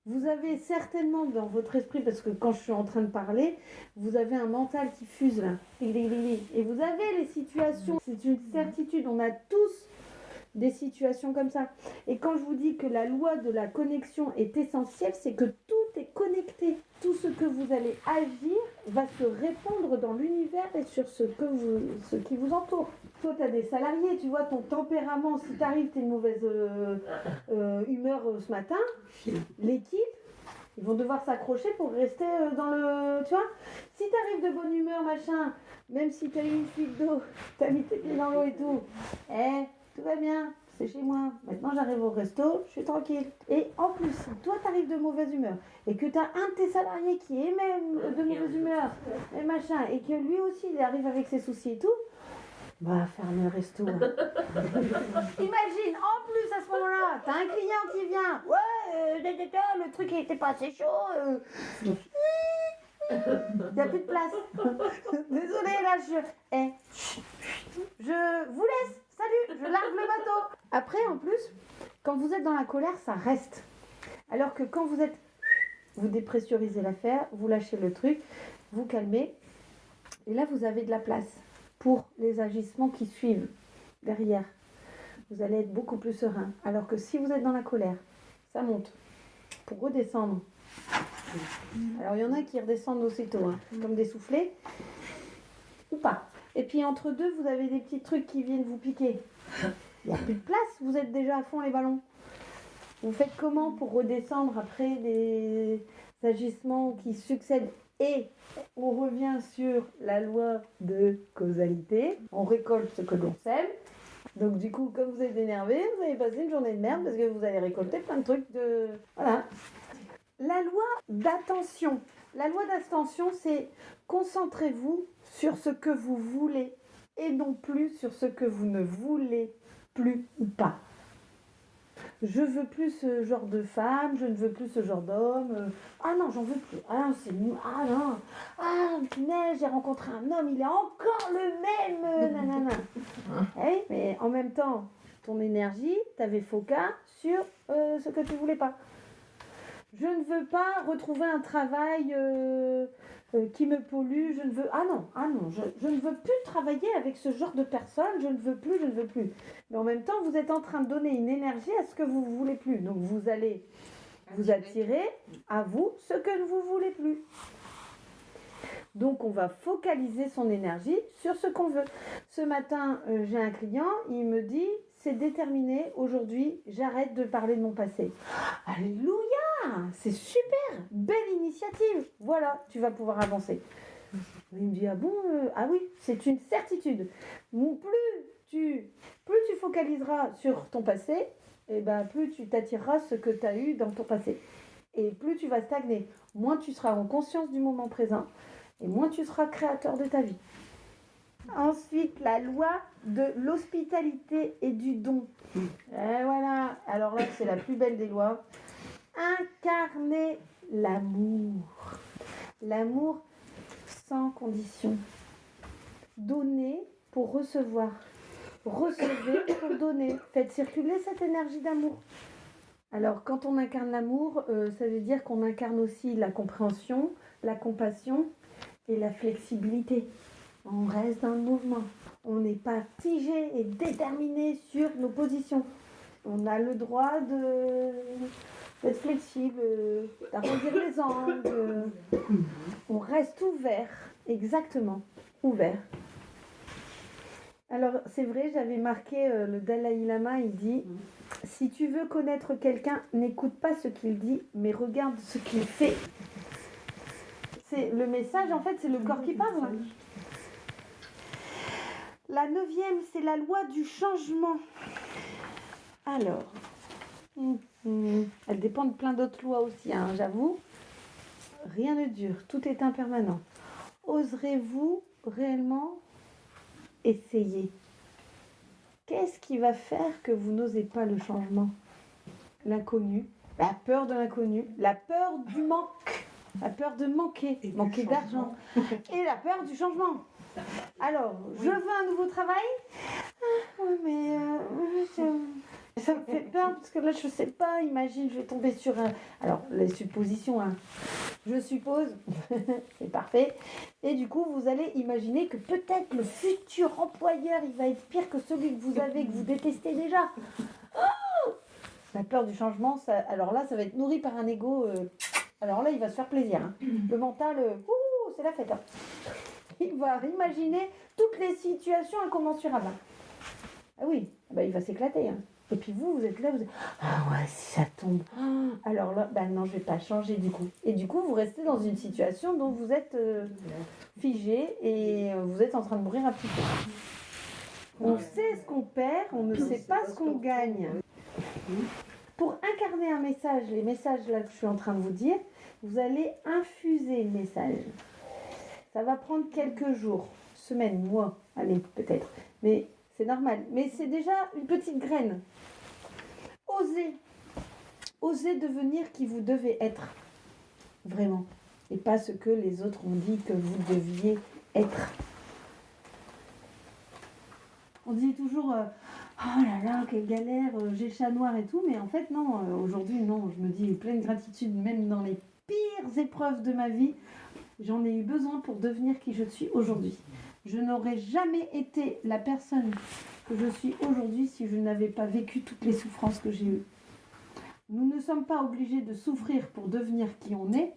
Vous avez certainement dans votre esprit, parce que quand je suis en train de parler, vous avez un mental qui fuse là. Et vous avez les situations, c'est une certitude, on a tous des situations comme ça. Et quand je vous dis que la loi de la connexion est essentielle, c'est que tout est connecté. Tout ce que vous allez agir va se répandre dans l'univers et sur ce qui vous entoure. Toi, tu as des salariés, tu vois, ton tempérament, si tu arrives, tu es une mauvaise humeur ce matin, l'équipe, ils vont devoir s'accrocher pour rester dans le... Tu vois, si tu arrives de bonne humeur, machin, même si tu as eu une fuite d'eau, tu as mis tes pieds dans l'eau et tout, tout va bien, c'est chez moi. Maintenant, j'arrive au resto, je suis tranquille. Et en plus, si toi, tu arrives de mauvaise humeur et que tu as un de tes salariés qui est même de mauvaise humeur et machin, et que lui aussi, il arrive avec ses soucis et tout, bah, ferme le resto. Imagine, en plus, à ce moment-là, t'as un client qui vient. Ouais, le truc il était pas assez chaud. Il n'y a plus de place. Désolée, là, je vous laisse. Salut, je largue le bateau. Après, en plus, quand vous êtes dans la colère, ça reste. Alors que quand vous dépressurisez l'affaire, vous lâchez le truc, vous calmez. Et là, vous avez de la place pour les agissements qui suivent derrière. Vous allez être beaucoup plus serein. Alors que si vous êtes dans la colère, ça monte. Pour redescendre. Alors il y en a qui redescendent aussitôt, hein, comme des soufflets, ou pas. Et puis entre deux, vous avez des petits trucs qui viennent vous piquer. Il n'y a plus de place, vous êtes déjà à fond les ballons. Vous faites comment pour redescendre après des agissements qui succèdent? Et on revient sur la loi de causalité. On récolte ce que l'on sème. Donc du coup, comme vous êtes énervé, vous allez passer une journée de merde parce que vous allez récolter plein de trucs de... Voilà. La loi d'attention. La loi d'attention, c'est concentrez-vous sur ce que vous voulez et non plus sur ce que vous ne voulez plus ou pas. Je veux plus ce genre de femme, je ne veux plus ce genre d'homme. Ah non, j'en veux plus. Ah non, c'est... Ah non. Ah, punaise, j'ai rencontré un homme, il est encore le même. Nanana. Hey, mais en même temps, ton énergie, t'avais focus sur ce que tu voulais pas. Je ne veux pas retrouver un travail qui me pollue. Je ne veux... Ah non, je ne veux plus travailler avec ce genre de personne. Je ne veux plus. Mais en même temps, vous êtes en train de donner une énergie à ce que vous ne voulez plus. Donc, vous allez vous attirer à vous ce que vous ne voulez plus. Donc, on va focaliser son énergie sur ce qu'on veut. Ce matin, j'ai un client, il me dit, c'est déterminé, aujourd'hui, j'arrête de parler de mon passé. Alléluia! C'est super! Belle initiative! Voilà, tu vas pouvoir avancer. Il me dit, ah bon? Ah oui, c'est une certitude. Plus tu focaliseras sur ton passé, et ben, plus tu t'attireras ce que tu as eu dans ton passé. Et plus tu vas stagner, moins tu seras en conscience du moment présent, et moins tu seras créateur de ta vie. Ensuite, la loi de l'hospitalité et du don. Et voilà, alors là, c'est la plus belle des lois. Incarner l'amour. L'amour sans condition. Donner pour recevoir. Recevez pour donner. Faites circuler cette énergie d'amour. Alors, quand on incarne l'amour, ça veut dire qu'on incarne aussi la compréhension, la compassion et la flexibilité. On reste dans le mouvement. On n'est pas figé et déterminé sur nos positions. On a le droit d'être flexible, d'arrondir les angles. On reste ouvert, exactement, ouvert. Alors, c'est vrai, j'avais marqué, le Dalai Lama, il dit « Si tu veux connaître quelqu'un, n'écoute pas ce qu'il dit, mais regarde ce qu'il fait. » C'est le message, en fait, c'est le corps qui parle. La 9e, c'est la loi du changement. Alors, elle dépend de plein d'autres lois aussi, hein, j'avoue. Rien ne dure, tout est impermanent. Oserez-vous réellement essayer? Qu'est-ce qui va faire que vous n'osez pas le changement? L'inconnu, la peur de l'inconnu, la peur du manque, la peur de manquer d'argent et la peur du changement. Alors, je veux un nouveau travail. Oui, mais ça me fait peur parce que là, je sais pas. Imagine, je vais tomber sur un. Alors, les suppositions, hein. Je suppose, c'est parfait. Et du coup, vous allez imaginer que peut-être le futur employeur, il va être pire que celui que vous avez, que vous détestez déjà. Oh, la peur du changement, ça, alors là, ça va être nourri par un ego. Alors là, il va se faire plaisir. Hein. Le mental, c'est la fête. Hein. Il va imaginer toutes les situations incommensurables. Ah oui, bah, il va s'éclater. Hein. Et puis vous êtes là, vous êtes... Ah ouais, si ça tombe. Alors là, bah non, je vais pas changer du coup. Et du coup, vous restez dans une situation dont vous êtes figé et vous êtes en train de mourir un petit peu. On sait ce qu'on perd, on ne sait pas ce qu'on gagne. Pour incarner un message, les messages là que je suis en train de vous dire, vous allez infuser le message. Ça va prendre quelques jours, semaines, mois, allez, peut-être. Mais c'est normal. Mais c'est déjà une petite graine. Osez devenir qui vous devez être. Vraiment. Et pas ce que les autres ont dit que vous deviez être. On dit toujours oh là là, quelle galère, j'ai le chat noir et tout. Mais en fait, non, aujourd'hui, non. Je me dis pleine gratitude, même dans les pires épreuves de ma vie. J'en ai eu besoin pour devenir qui je suis aujourd'hui. Je n'aurais jamais été la personne que je suis aujourd'hui si je n'avais pas vécu toutes les souffrances que j'ai eues. Nous ne sommes pas obligés de souffrir pour devenir qui on est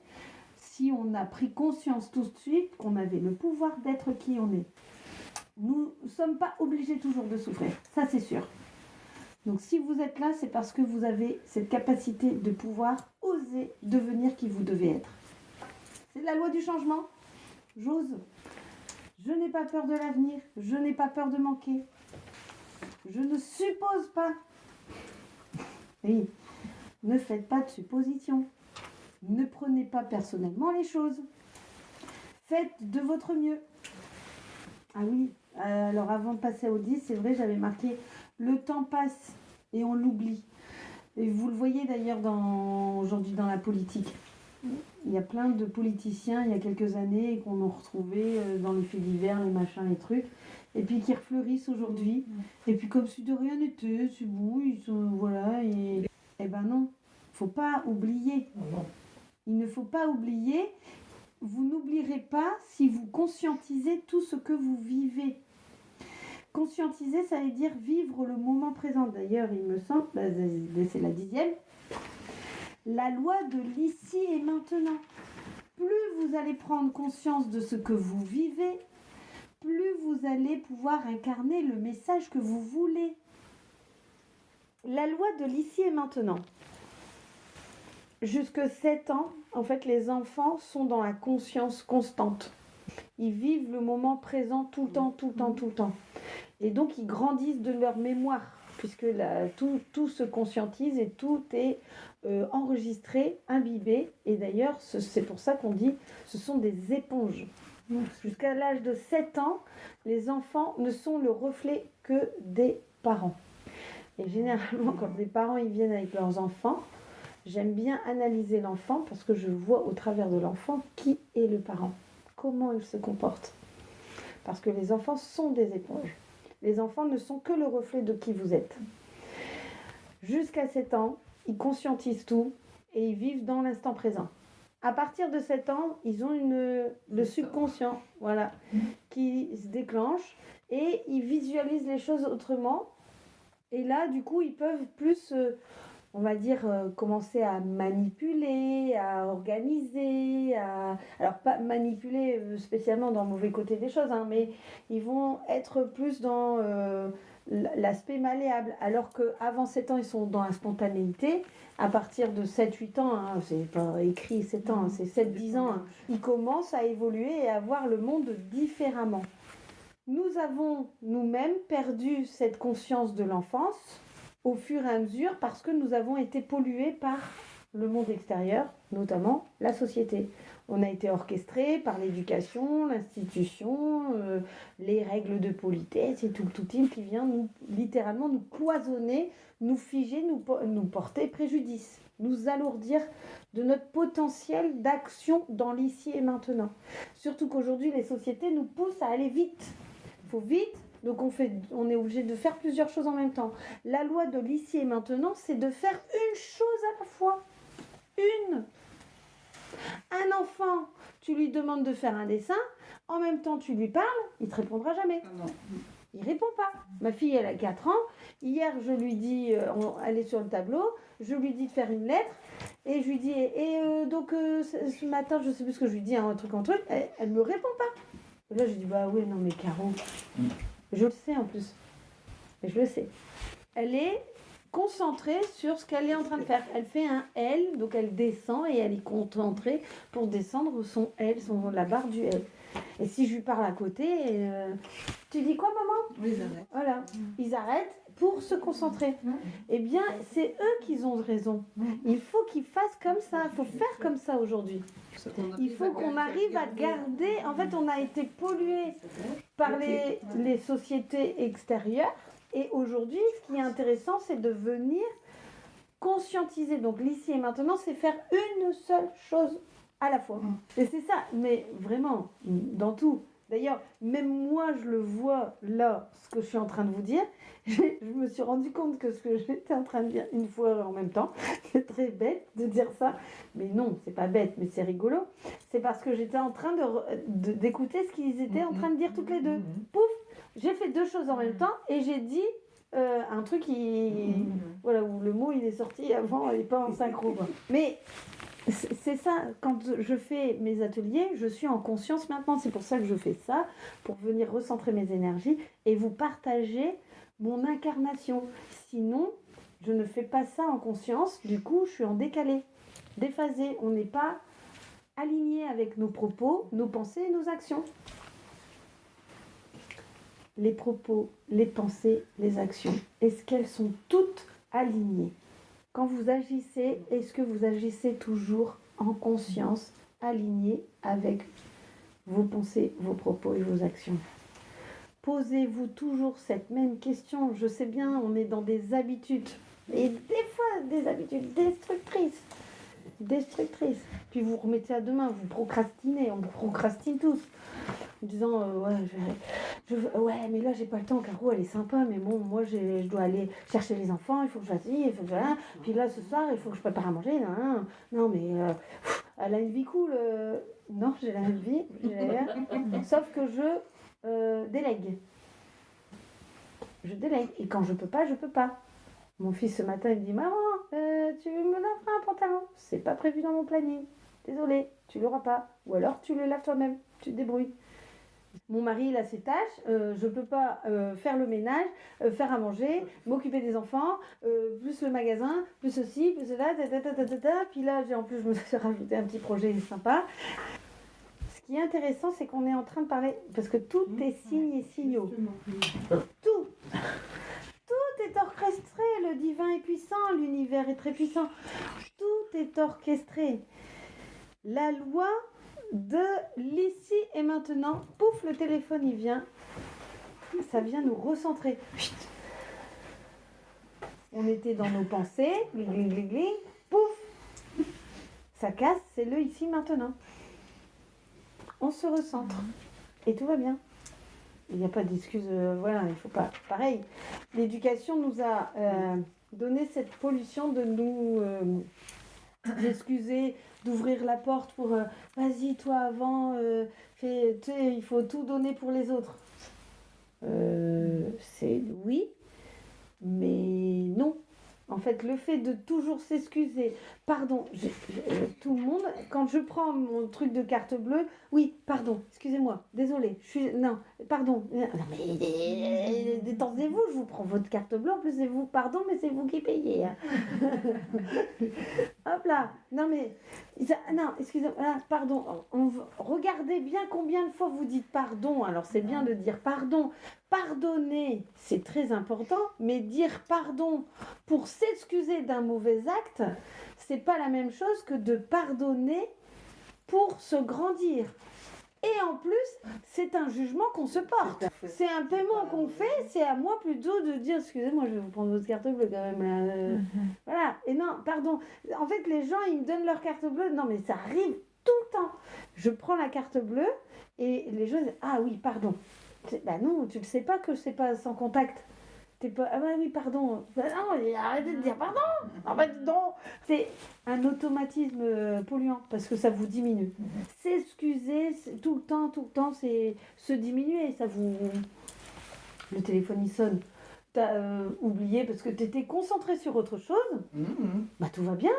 si on a pris conscience tout de suite qu'on avait le pouvoir d'être qui on est. Nous ne sommes pas obligés toujours de souffrir, ça c'est sûr. Donc si vous êtes là, c'est parce que vous avez cette capacité de pouvoir oser devenir qui vous devez être. C'est la loi du changement. J'ose. Je n'ai pas peur de l'avenir. Je n'ai pas peur de manquer. Je ne suppose pas. Oui. Ne faites pas de suppositions. Ne prenez pas personnellement les choses. Faites de votre mieux. Ah oui. Alors avant de passer au 10, c'est vrai, j'avais marqué « Le temps passe et on l'oublie ». Et vous le voyez d'ailleurs aujourd'hui dans la politique. Il y a plein de politiciens, il y a quelques années, qu'on a retrouvé dans les faits divers, les machins, les trucs, et puis qui refleurissent aujourd'hui. Et puis comme si de rien n'était, c'est bon, ils sont... Voilà, et... Eh ben non, il ne faut pas oublier. Il ne faut pas oublier. Vous n'oublierez pas si vous conscientisez tout ce que vous vivez. Conscientiser, ça veut dire vivre le moment présent. D'ailleurs, il me semble, c'est la 10e, la loi de l'ici et maintenant. Plus vous allez prendre conscience de ce que vous vivez, plus vous allez pouvoir incarner le message que vous voulez. La loi de l'ici et maintenant. Jusque 7 ans, en fait, les enfants sont dans la conscience constante. Ils vivent le moment présent tout le temps, tout le temps, tout le temps. Et donc, ils grandissent de leur mémoire, puisque tout se conscientise et tout est enregistré, imbibé. Et d'ailleurs, c'est pour ça qu'on dit ce sont des éponges. Jusqu'à l'âge de 7 ans, les enfants ne sont le reflet que des parents. Et généralement, quand les parents ils viennent avec leurs enfants, j'aime bien analyser l'enfant parce que je vois au travers de l'enfant qui est le parent, comment il se comporte. Parce que les enfants sont des éponges. Les enfants ne sont que le reflet de qui vous êtes. Jusqu'à 7 ans, ils conscientisent tout et ils vivent dans l'instant présent. À partir de 7 ans, ils ont le subconscient, voilà, qui se déclenche et ils visualisent les choses autrement. Et là, du coup, ils peuvent plus, on va dire, commencer à manipuler, à organiser, alors pas manipuler spécialement dans le mauvais côté des choses, hein, mais ils vont être plus dans l'aspect malléable, alors qu'avant 7 ans, ils sont dans la spontanéité. À partir de 7-8 ans, hein, c'est pas écrit 7 ans, hein, c'est 7-10 ans, hein, ils commencent à évoluer et à voir le monde différemment. Nous avons nous-mêmes perdu cette conscience de l'enfance au fur et à mesure parce que nous avons été pollués par le monde extérieur, notamment la société. On a été orchestrés par l'éducation, l'institution, les règles de politesse et tout le tout-team qui vient littéralement nous cloisonner, nous figer, nous porter préjudice, nous alourdir de notre potentiel d'action dans l'ici et maintenant. Surtout qu'aujourd'hui, les sociétés nous poussent à aller vite. Il faut vite, donc on est obligé de faire plusieurs choses en même temps. La loi de l'ici et maintenant, c'est de faire une chose à la fois. Une. Un enfant, tu lui demandes de faire un dessin, en même temps tu lui parles, il ne te répondra jamais. Il ne répond pas. Ma fille, elle a 4 ans. Hier, je lui dis, elle est sur le tableau, je lui dis de faire une lettre, et je lui dis, donc ce matin, je ne sais plus ce que je lui dis, un truc, elle ne me répond pas. Et là, je dis, bah oui, non mais Caro, je le sais en plus. Mais je le sais. Elle est concentrée sur ce qu'elle est en train de faire. Elle fait un L, donc elle descend et elle est concentrée pour descendre son L, la barre du L. Et si je lui parle à côté, tu dis quoi maman ? Oui, ils arrêtent. Voilà, ils arrêtent pour se concentrer. Eh bien, c'est eux qui ont raison. Il faut qu'ils fassent comme ça, il faut faire comme ça aujourd'hui. Il faut qu'on arrive à garder, en fait on a été pollué par les sociétés extérieures. Et aujourd'hui, ce qui est intéressant, c'est de venir conscientiser. Donc l'ici et maintenant, c'est faire une seule chose à la fois. Et c'est ça, mais vraiment, dans tout. D'ailleurs, même moi, je le vois là, ce que je suis en train de vous dire. Je me suis rendu compte que ce que j'étais en train de dire une fois en même temps, c'est très bête de dire ça. Mais non, c'est pas bête, mais c'est rigolo. C'est parce que j'étais en train d'écouter ce qu'ils étaient en train de dire toutes les deux. Pouf, j'ai fait 2 choses en même temps et j'ai dit un truc voilà, où le mot il est sorti avant et pas en synchro. Quoi. Mais c'est ça, quand je fais mes ateliers, je suis en conscience maintenant. C'est pour ça que je fais ça, pour venir recentrer mes énergies et vous partager mon incarnation. Sinon, je ne fais pas ça en conscience. Du coup, je suis en décalé, déphasé. On n'est pas aligné avec nos propos, nos pensées et nos actions. Les propos, les pensées, les actions, est-ce qu'elles sont toutes alignées ? Quand vous agissez, est-ce que vous agissez toujours en conscience, aligné avec vos pensées, vos propos et vos actions ? Posez-vous toujours cette même question. Je sais bien, on est dans des habitudes, et des fois des habitudes destructrices. Puis vous remettez à demain, vous procrastinez, on procrastine tous. En disant, ouais, mais là j'ai pas le temps, Caro elle est sympa, mais bon, moi je dois aller chercher les enfants, il faut que je fasse ci, il faut que je fasse. Puis là ce soir, il faut que je prépare à manger. Non, mais elle a une vie cool. Non, j'ai la même vie, sauf que je délègue. Je délègue. Et quand je peux pas, je peux pas. Mon fils ce matin il me dit, maman, tu me laveras un pantalon. C'est pas prévu dans mon planning. Désolée, tu l'auras pas. Ou alors tu le laves toi-même, tu te débrouilles. Mon mari, il a ses tâches, je peux pas faire le ménage, faire à manger, m'occuper des enfants, plus le magasin, plus ceci, plus cela, puis là, en plus, je me suis rajouté un petit projet sympa. Ce qui est intéressant, c'est qu'on est en train de parler, parce que tout est signe et signaux. Tout est orchestré, le divin est puissant, l'univers est très puissant. Tout est orchestré. La loi de l'ici et maintenant, pouf, le téléphone il vient, ça vient nous recentrer. Chut. On était dans nos pensées, gling, gling, gling, pouf, ça casse, c'est le ici maintenant. On se recentre et tout va bien. Il n'y a pas d'excuse, voilà, il faut pas. Pareil, l'éducation nous a donné cette pollution de nous excuser, d'ouvrir la porte pour vas-y toi avant, il faut tout donner pour les autres. c'est oui, mais non. En fait, le fait de toujours s'excuser, pardon, tout le monde, quand je prends mon truc de carte bleue, oui, pardon, excusez-moi, désolé, non, pardon, non mais détendez-vous, je vous prends votre carte bleue, en plus c'est vous, pardon, mais c'est vous qui payez. Hein. Hop là, non mais, non, excusez-moi, pardon, regardez bien combien de fois vous dites pardon, alors c'est bien de dire pardon. Pardonner, c'est très important, mais dire pardon pour s'excuser d'un mauvais acte, c'est pas la même chose que de pardonner pour se grandir. Et en plus, c'est un jugement qu'on se porte. C'est un paiement qu'on fait, c'est à moi plutôt de dire excusez-moi, je vais vous prendre votre carte bleue quand même là. Voilà. Et non, pardon. En fait, les gens, ils me donnent leur carte bleue. Non, mais ça arrive tout le temps. Je prends la carte bleue et les gens disent ah oui, pardon. Bah non, tu ne sais pas que c'est pas sans contact. T'es pas... Ah bah oui, pardon. Bah non, arrêtez de dire pardon. En fait, non. C'est un automatisme polluant parce que ça vous diminue. S'excuser tout le temps, c'est se diminuer. Ça vous... Le téléphone, il sonne. T'as oublié parce que t'étais concentré sur autre chose. Bah tout va bien.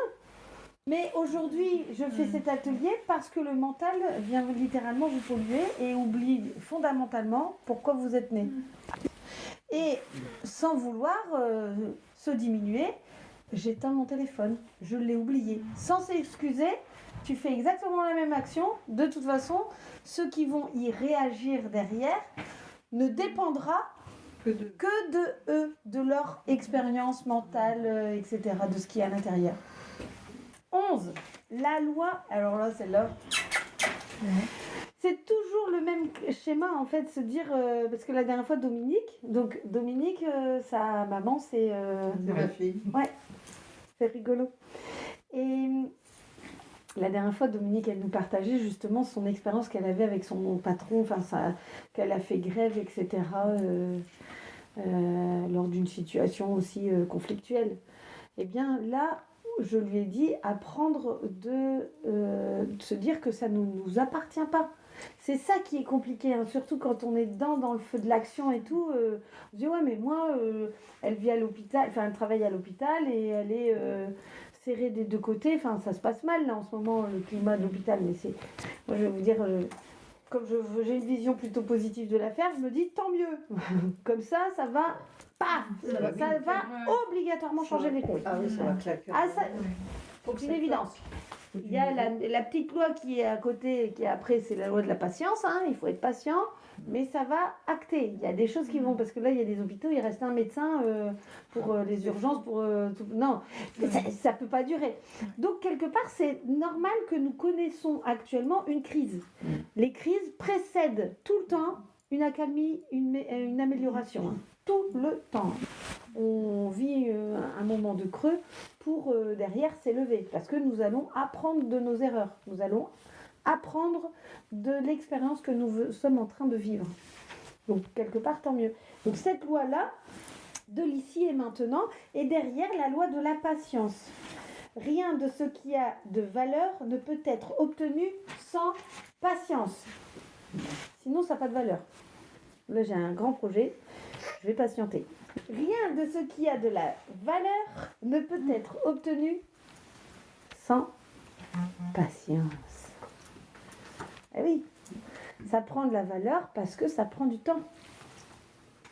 Mais aujourd'hui, je fais cet atelier parce que le mental vient littéralement vous polluer et oublie fondamentalement pourquoi vous êtes né. Et sans vouloir se diminuer, j'éteins mon téléphone. Je l'ai oublié. Sans s'excuser, tu fais exactement la même action. De toute façon, ceux qui vont y réagir derrière ne dépendra que de eux, de leur expérience mentale, etc., de ce qui est à l'intérieur. 11. La loi, alors là, celle-là, c'est toujours le même schéma, en fait, se dire, parce que la dernière fois, Dominique, sa maman, c'est ma fille. Ouais, c'est rigolo. Et la dernière fois, Dominique, elle nous partageait justement son expérience qu'elle avait avec son patron, qu'elle a fait grève, etc., lors d'une situation aussi conflictuelle. Eh bien, là, je lui ai dit apprendre de se dire que ça ne nous appartient pas. C'est ça qui est compliqué, hein, surtout quand on est dans le feu de l'action et tout. On se dit, ouais, mais moi, elle vit à l'hôpital, elle travaille à l'hôpital et elle est serrée des deux côtés. Enfin, ça se passe mal là en ce moment, le climat de l'hôpital. Mais moi, je vais vous dire, comme j'ai une vision plutôt positive de l'affaire, je me dis, tant mieux. Comme ça va. Paf, ça va obligatoirement changer les choses. Ah oui, ça va claquer. Ah, ça, c'est une évidence. Il y a la petite loi qui est à côté, qui est après, c'est la loi de la patience. Hein, il faut être patient, mais ça va acter. Il y a des choses qui vont, parce que là, il y a des hôpitaux, il reste un médecin pour les urgences, non, ça peut pas durer. Donc, quelque part, c'est normal que nous connaissons actuellement une crise. Les crises précèdent tout le temps une accalmie, une amélioration. Hein. Tout le temps. On vit un moment de creux pour derrière s'élever, parce que nous allons apprendre de nos erreurs, nous allons apprendre de l'expérience que nous sommes en train de vivre. Donc quelque part, tant mieux. Donc cette loi-là, de l'ici et maintenant, est derrière la loi de la patience. Rien de ce qui a de valeur ne peut être obtenu sans patience. Sinon, ça n'a pas de valeur. Là, j'ai un grand projet. Je vais patienter. Rien de ce qui a de la valeur ne peut être obtenu sans patience. Eh oui, ça prend de la valeur parce que ça prend du temps.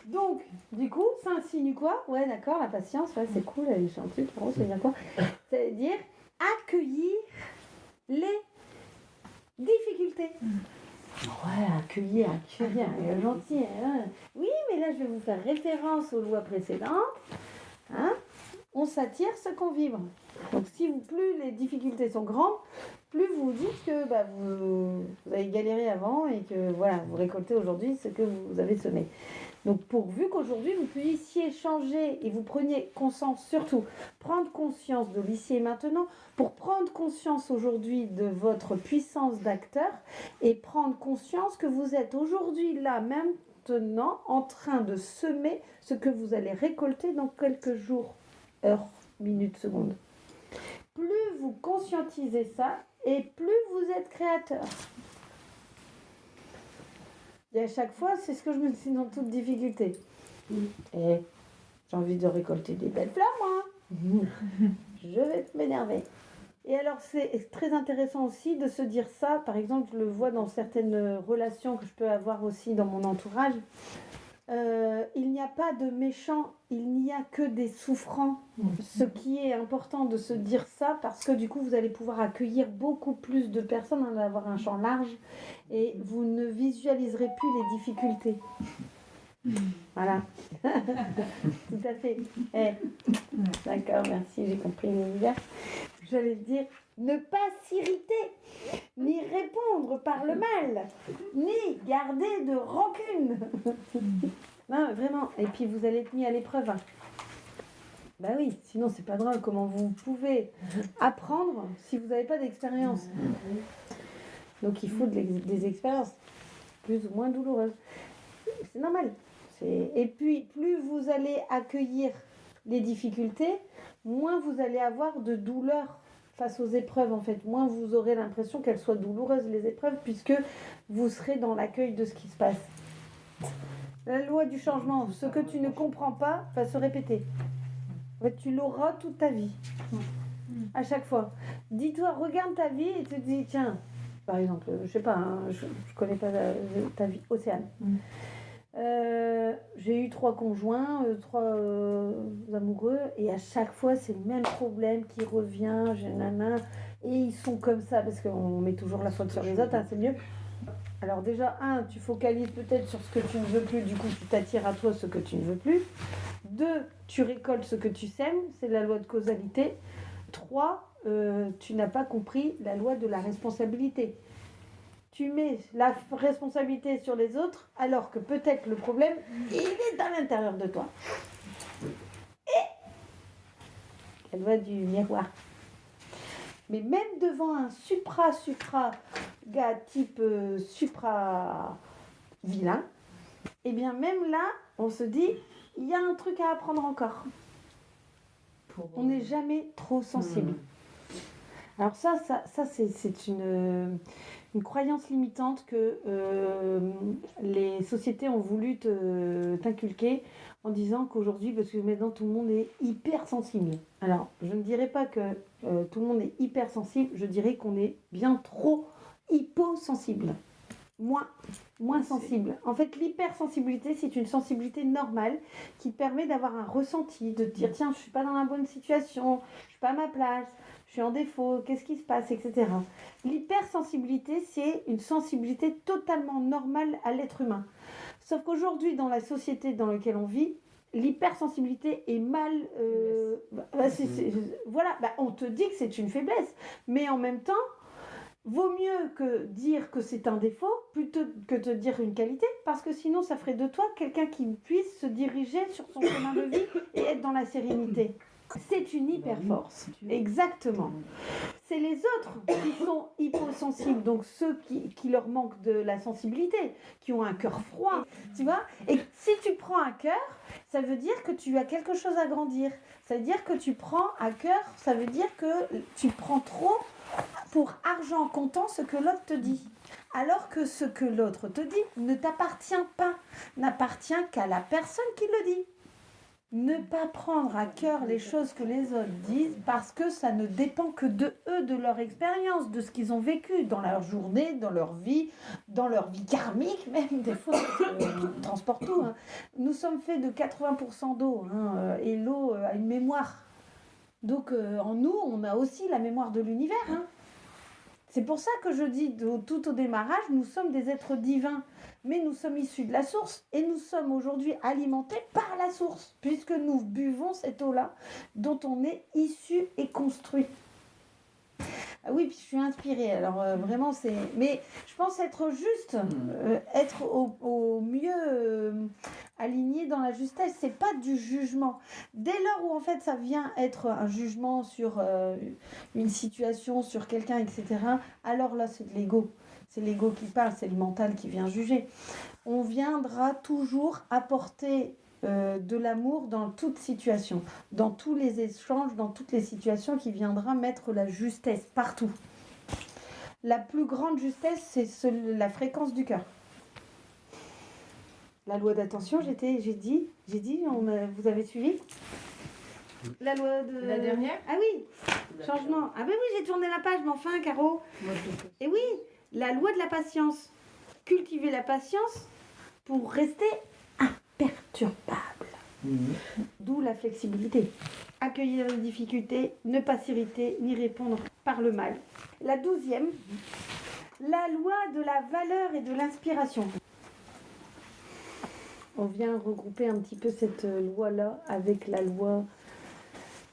Donc, du coup, ça insinue quoi? Ouais, d'accord, la patience, ouais, c'est cool, elle est gentille, ça veut dire quoi? C'est-à-dire accueillir les difficultés. Ouais, accueillir, elle est gentille. Hein. Oui, mais là, je vais vous faire référence aux lois précédentes. Hein, on s'attire ce qu'on vibre. Donc, plus les difficultés sont grandes, plus vous dites que vous avez galéré avant et que voilà, vous récoltez aujourd'hui ce que vous avez semé. Donc, pourvu qu'aujourd'hui, vous puissiez changer et vous preniez conscience, surtout, prendre conscience de l'ici et maintenant, pour prendre conscience aujourd'hui de votre puissance d'acteur et prendre conscience que vous êtes aujourd'hui là, maintenant, en train de semer ce que vous allez récolter dans quelques jours, heures, minutes, secondes. Plus vous conscientisez ça, et plus vous êtes créateur. Et à chaque fois, c'est ce que je me dis dans toute difficulté. Et j'ai envie de récolter des belles fleurs, moi. Je vais m'énerver. Et alors, c'est très intéressant aussi de se dire ça. Par exemple, je le vois dans certaines relations que je peux avoir aussi dans mon entourage. Il n'y a pas de méchants, il n'y a que des souffrants. Ce qui est important de se dire ça, parce que du coup, vous allez pouvoir accueillir beaucoup plus de personnes, on va avoir un champ large, et vous ne visualiserez plus les difficultés. Voilà. Tout à fait. D'accord, merci, j'ai compris l'univers. J'allais dire, ne pas s'irriter, ni répondre par le mal, ni garder de rancune. Non, vraiment. Et puis vous allez être mis à l'épreuve. Bah oui, sinon c'est pas drôle. Comment vous pouvez apprendre si vous n'avez pas d'expérience? Donc il faut des expériences plus ou moins douloureuses. C'est normal. Et puis plus vous allez accueillir les difficultés, moins vous allez avoir de douleur face aux épreuves en fait. Moins vous aurez l'impression qu'elles soient douloureuses les épreuves, puisque vous serez dans l'accueil de ce qui se passe. La loi du changement, ce que tu ne comprends pas va se répéter. En fait, tu l'auras toute ta vie. À chaque fois. Dis-toi, regarde ta vie et te dis, tiens, par exemple, je sais pas, hein, je connais pas ta vie, Océane. J'ai eu 3 conjoints, 3 amoureux, et à chaque fois c'est le même problème qui revient, et ils sont comme ça, parce qu'on met toujours la faute sur les autres, hein, c'est mieux. Alors déjà, tu focalises peut-être sur ce que tu ne veux plus, du coup tu t'attires à toi ce que tu ne veux plus. 2, tu récoltes ce que tu sèmes, c'est la loi de causalité. 3, tu n'as pas compris la loi de la responsabilité. Tu mets la responsabilité sur les autres, alors que peut-être le problème, il est à l'intérieur de toi. Et la loi du miroir. Mais même devant un supra-gars type supra-vilain, et bien même là, on se dit, il y a un truc à apprendre encore. On n'est jamais trop sensible. Alors ça c'est une croyance limitante que les sociétés ont voulu t'inculquer en disant qu'aujourd'hui, parce que maintenant tout le monde est hypersensible. Alors, je ne dirais pas que tout le monde est hypersensible, je dirais qu'on est bien trop hyposensible. Moins sensible. En fait, l'hypersensibilité, c'est une sensibilité normale qui permet d'avoir un ressenti, de dire tiens, je suis pas dans la bonne situation, je suis pas à ma place, je suis en défaut, qu'est-ce qui se passe, etc. L'hypersensibilité, c'est une sensibilité totalement normale à l'être humain. Sauf qu'aujourd'hui, dans la société dans laquelle on vit, l'hypersensibilité est mal... voilà, on te dit que c'est une faiblesse, mais en même temps, vaut mieux que dire que c'est un défaut plutôt que de dire une qualité, parce que sinon ça ferait de toi quelqu'un qui puisse se diriger sur son chemin de vie et être dans la sérénité. C'est une hyper-force. Exactement. C'est les autres qui sont hyposensibles, donc ceux qui leur manquent de la sensibilité, qui ont un cœur froid, tu vois. Et si tu prends un cœur, ça veut dire que tu as quelque chose à grandir. Ça veut dire que tu prends à cœur, ça veut dire que tu prends trop pour argent comptant ce que l'autre te dit. Alors que ce que l'autre te dit ne t'appartient pas, n'appartient qu'à la personne qui le dit. Ne pas prendre à cœur les choses que les autres disent, parce que ça ne dépend que de eux, de leur expérience, de ce qu'ils ont vécu dans leur journée, dans leur vie karmique même, des fois, on transporte tout. Hein. Nous sommes faits de 80% d'eau, hein, et l'eau a une mémoire. Donc en nous, on a aussi la mémoire de l'univers. Hein. C'est pour ça que je dis tout au démarrage, nous sommes des êtres divins, mais nous sommes issus de la source et nous sommes aujourd'hui alimentés par la source, puisque nous buvons cette eau-là dont on est issu et construit. Ah oui, puis je suis inspirée, alors vraiment c'est... Mais je pense être juste, être au mieux aligné dans la justesse, c'est pas du jugement. Dès lors où en fait ça vient être un jugement sur une situation, sur quelqu'un, etc., alors là c'est de l'ego. C'est l'ego qui parle, c'est le mental qui vient juger. On viendra toujours apporter de l'amour dans toute situation, dans tous les échanges, dans toutes les situations, qui viendra mettre la justesse partout. La plus grande justesse, c'est la fréquence du cœur. La loi d'attention, j'ai dit, vous avez suivi la loi de... La dernière? Ah oui, changement. Ah ben oui, j'ai tourné la page, mais enfin, Caro. Et oui, la loi de la patience. Cultiver la patience pour rester imperturbable. D'où la flexibilité. Accueillir les difficultés, ne pas s'irriter ni répondre par le mal. La 12e, la loi de la valeur et de l'inspiration. On vient regrouper un petit peu cette loi-là avec la loi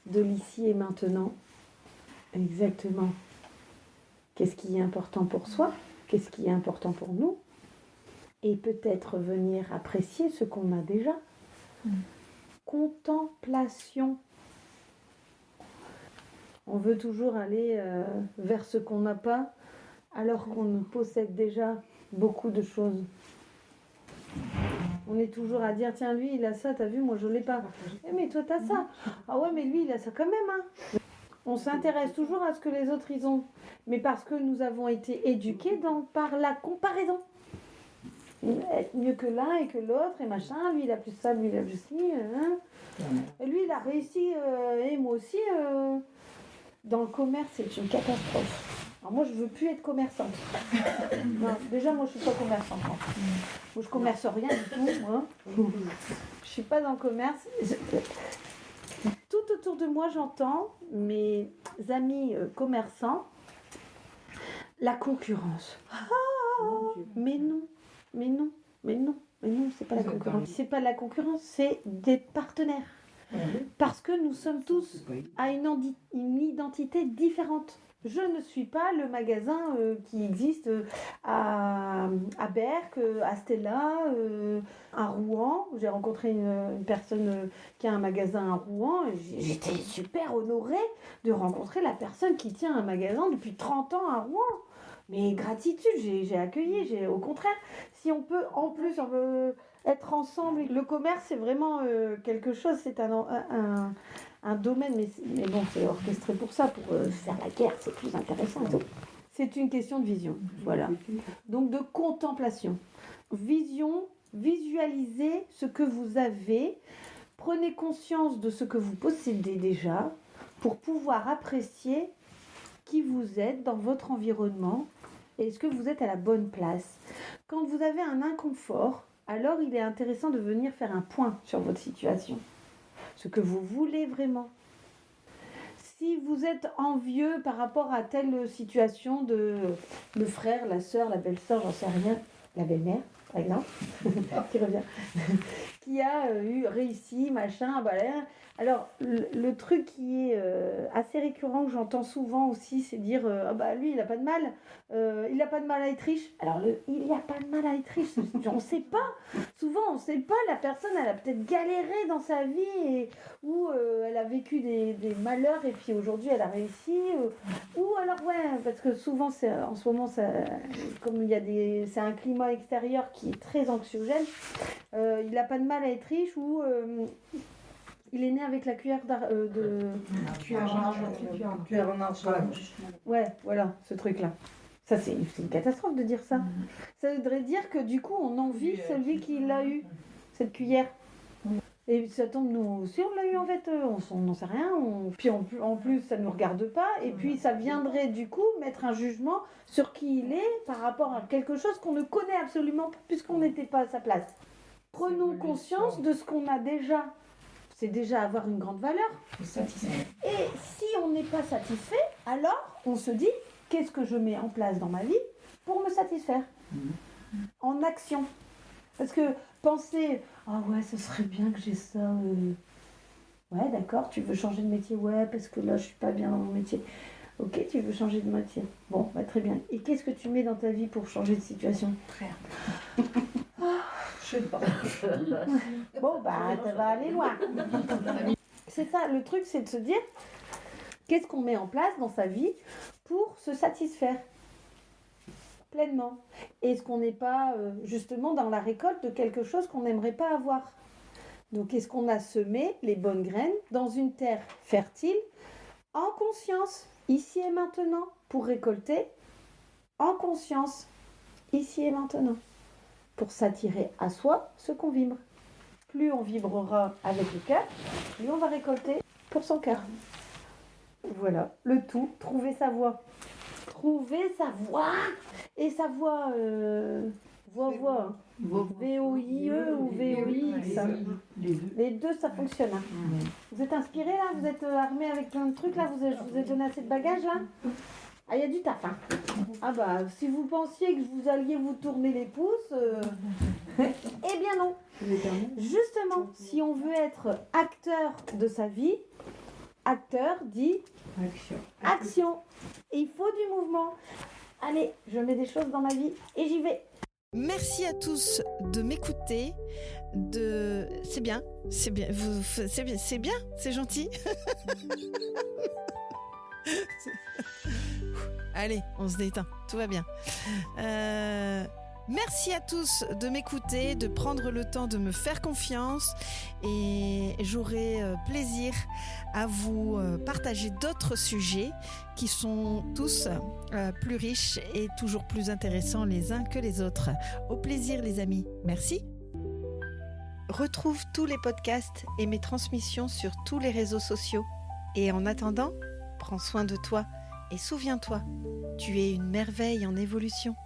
de l'ici et maintenant. Exactement. Qu'est-ce qui est important pour soi? Qu'est-ce qui est important pour nous? Et peut-être venir apprécier ce qu'on a déjà. Contemplation. On veut toujours aller vers ce qu'on n'a pas, alors qu'on possède déjà beaucoup de choses. On est toujours à dire, tiens, lui, il a ça, t'as vu, moi, je l'ai pas. Eh, mais toi, t'as ça. Ah ouais, mais lui, il a ça quand même. Hein. On s'intéresse toujours à ce que les autres, ils ont. Mais parce que nous avons été éduqués par la comparaison. Être mieux que l'un et que l'autre, et machin. Lui, il a plus ça, lui, il a plus ci. Et lui, il a réussi, et moi aussi. Dans le commerce, c'est une catastrophe. Alors moi, je veux plus être commerçante. Non, déjà, moi, je suis pas commerçante. Moi, je commerce rien du tout. Moi. Je suis pas dans le commerce. Tout autour de moi, j'entends mes amis commerçants, la concurrence. Mais non, mais non, mais non, mais non, c'est pas la concurrence. C'est pas la concurrence, c'est des partenaires. Parce que nous sommes tous à une identité différente. Je ne suis pas le magasin qui existe à Berck, à Stella, à Rouen. J'ai rencontré une personne qui a un magasin à Rouen. Et j'étais super honorée de rencontrer la personne qui tient un magasin depuis 30 ans à Rouen. Mais gratitude, j'ai accueilli, au contraire. Si on peut, en plus, on veut être ensemble. Le commerce, c'est vraiment quelque chose, c'est un domaine, mais bon, c'est orchestré pour ça, pour faire la guerre, c'est plus intéressant. C'est une question de vision, voilà. Donc de contemplation. Vision, visualisez ce que vous avez, prenez conscience de ce que vous possédez déjà, pour pouvoir apprécier qui vous êtes dans votre environnement, et est-ce que vous êtes à la bonne place. Quand vous avez un inconfort, alors il est intéressant de venir faire un point sur votre situation. Ce que vous voulez vraiment. Si vous êtes envieux par rapport à telle situation de le frère, la sœur, la belle-sœur, j'en sais rien, la belle-mère, par exemple, qui revient, qui a réussi, machin, bah là. Alors, le truc qui est assez récurrent, que j'entends souvent aussi, c'est dire ah bah lui, il n'a pas de mal, il a pas de mal à être riche. Alors, il n'y a pas de mal à être riche, on ne sait pas. Souvent, on ne sait pas, la personne, elle a peut-être galéré dans sa vie, ou elle a vécu des malheurs, et puis aujourd'hui, elle a réussi. Ou alors, ouais, parce que souvent, en ce moment, comme c'est un climat extérieur qui est très anxiogène, il n'a pas de mal à être riche, ou... il est né avec la cuillère Cuillère en argent. Ouais, voilà, ce truc-là. Ça, c'est une catastrophe de dire ça. Ça voudrait dire que du coup, on envie celui qui l'a eu, cette cuillère. Et ça tombe, nous aussi, on l'a eu en fait, on n'en sait rien. Puis en plus, ça ne nous regarde pas. Et puis, ça viendrait du coup mettre un jugement sur qui il est par rapport à quelque chose qu'on ne connaît absolument pas, puisqu'on n'était pas à sa place. Prenons conscience de ce qu'on a déjà. C'est déjà avoir une grande valeur. Et si on n'est pas satisfait, alors on se dit, qu'est-ce que je mets en place dans ma vie pour me satisfaire? En action. Parce que penser, ah ouais, ce serait bien que j'ai ça. Ouais, d'accord, tu veux changer de métier? Ouais, parce que là, je suis pas bien dans mon métier. Ok, tu veux changer de métier. Bon, bah, très bien. Et qu'est-ce que tu mets dans ta vie pour changer de situation? Je sais pas. Bon, bah, ça va aller loin. C'est ça, le truc, c'est de se dire, qu'est-ce qu'on met en place dans sa vie pour se satisfaire pleinement? Est-ce qu'on n'est pas justement dans la récolte de quelque chose qu'on n'aimerait pas avoir? Donc, est-ce qu'on a semé les bonnes graines dans une terre fertile, en conscience, ici et maintenant, pour récolter en conscience, ici et maintenant? pour s'attirer à soi ce qu'on vibre. Plus on vibrera avec le cœur, plus on va récolter pour son cœur. Voilà, le tout, trouver sa voie. Trouver sa voie. Et sa voie, voix. V-O-I-E ou V-O-I-X. Les deux. Les deux, ça fonctionne. Hein. Vous êtes inspirés là? Vous êtes armés avec plein de trucs là? Je vous ai donné assez de bagages là? Ah, il y a du taf. Hein. Ah bah, si vous pensiez que vous alliez vous tourner les pouces, eh bien non. Justement, si on veut être acteur de sa vie, acteur dit action. Et il faut du mouvement. Allez, je mets des choses dans ma vie et j'y vais. Merci à tous de m'écouter. C'est bien, c'est gentil. Allez, on se détend, tout va bien. Merci à tous de m'écouter, de prendre le temps de me faire confiance et j'aurai plaisir à vous partager d'autres sujets qui sont tous plus riches et toujours plus intéressants les uns que les autres. Au plaisir les amis, merci. Retrouve tous les podcasts et mes transmissions sur tous les réseaux sociaux. Et en attendant, prends soin de toi et souviens-toi, tu es une merveille en évolution.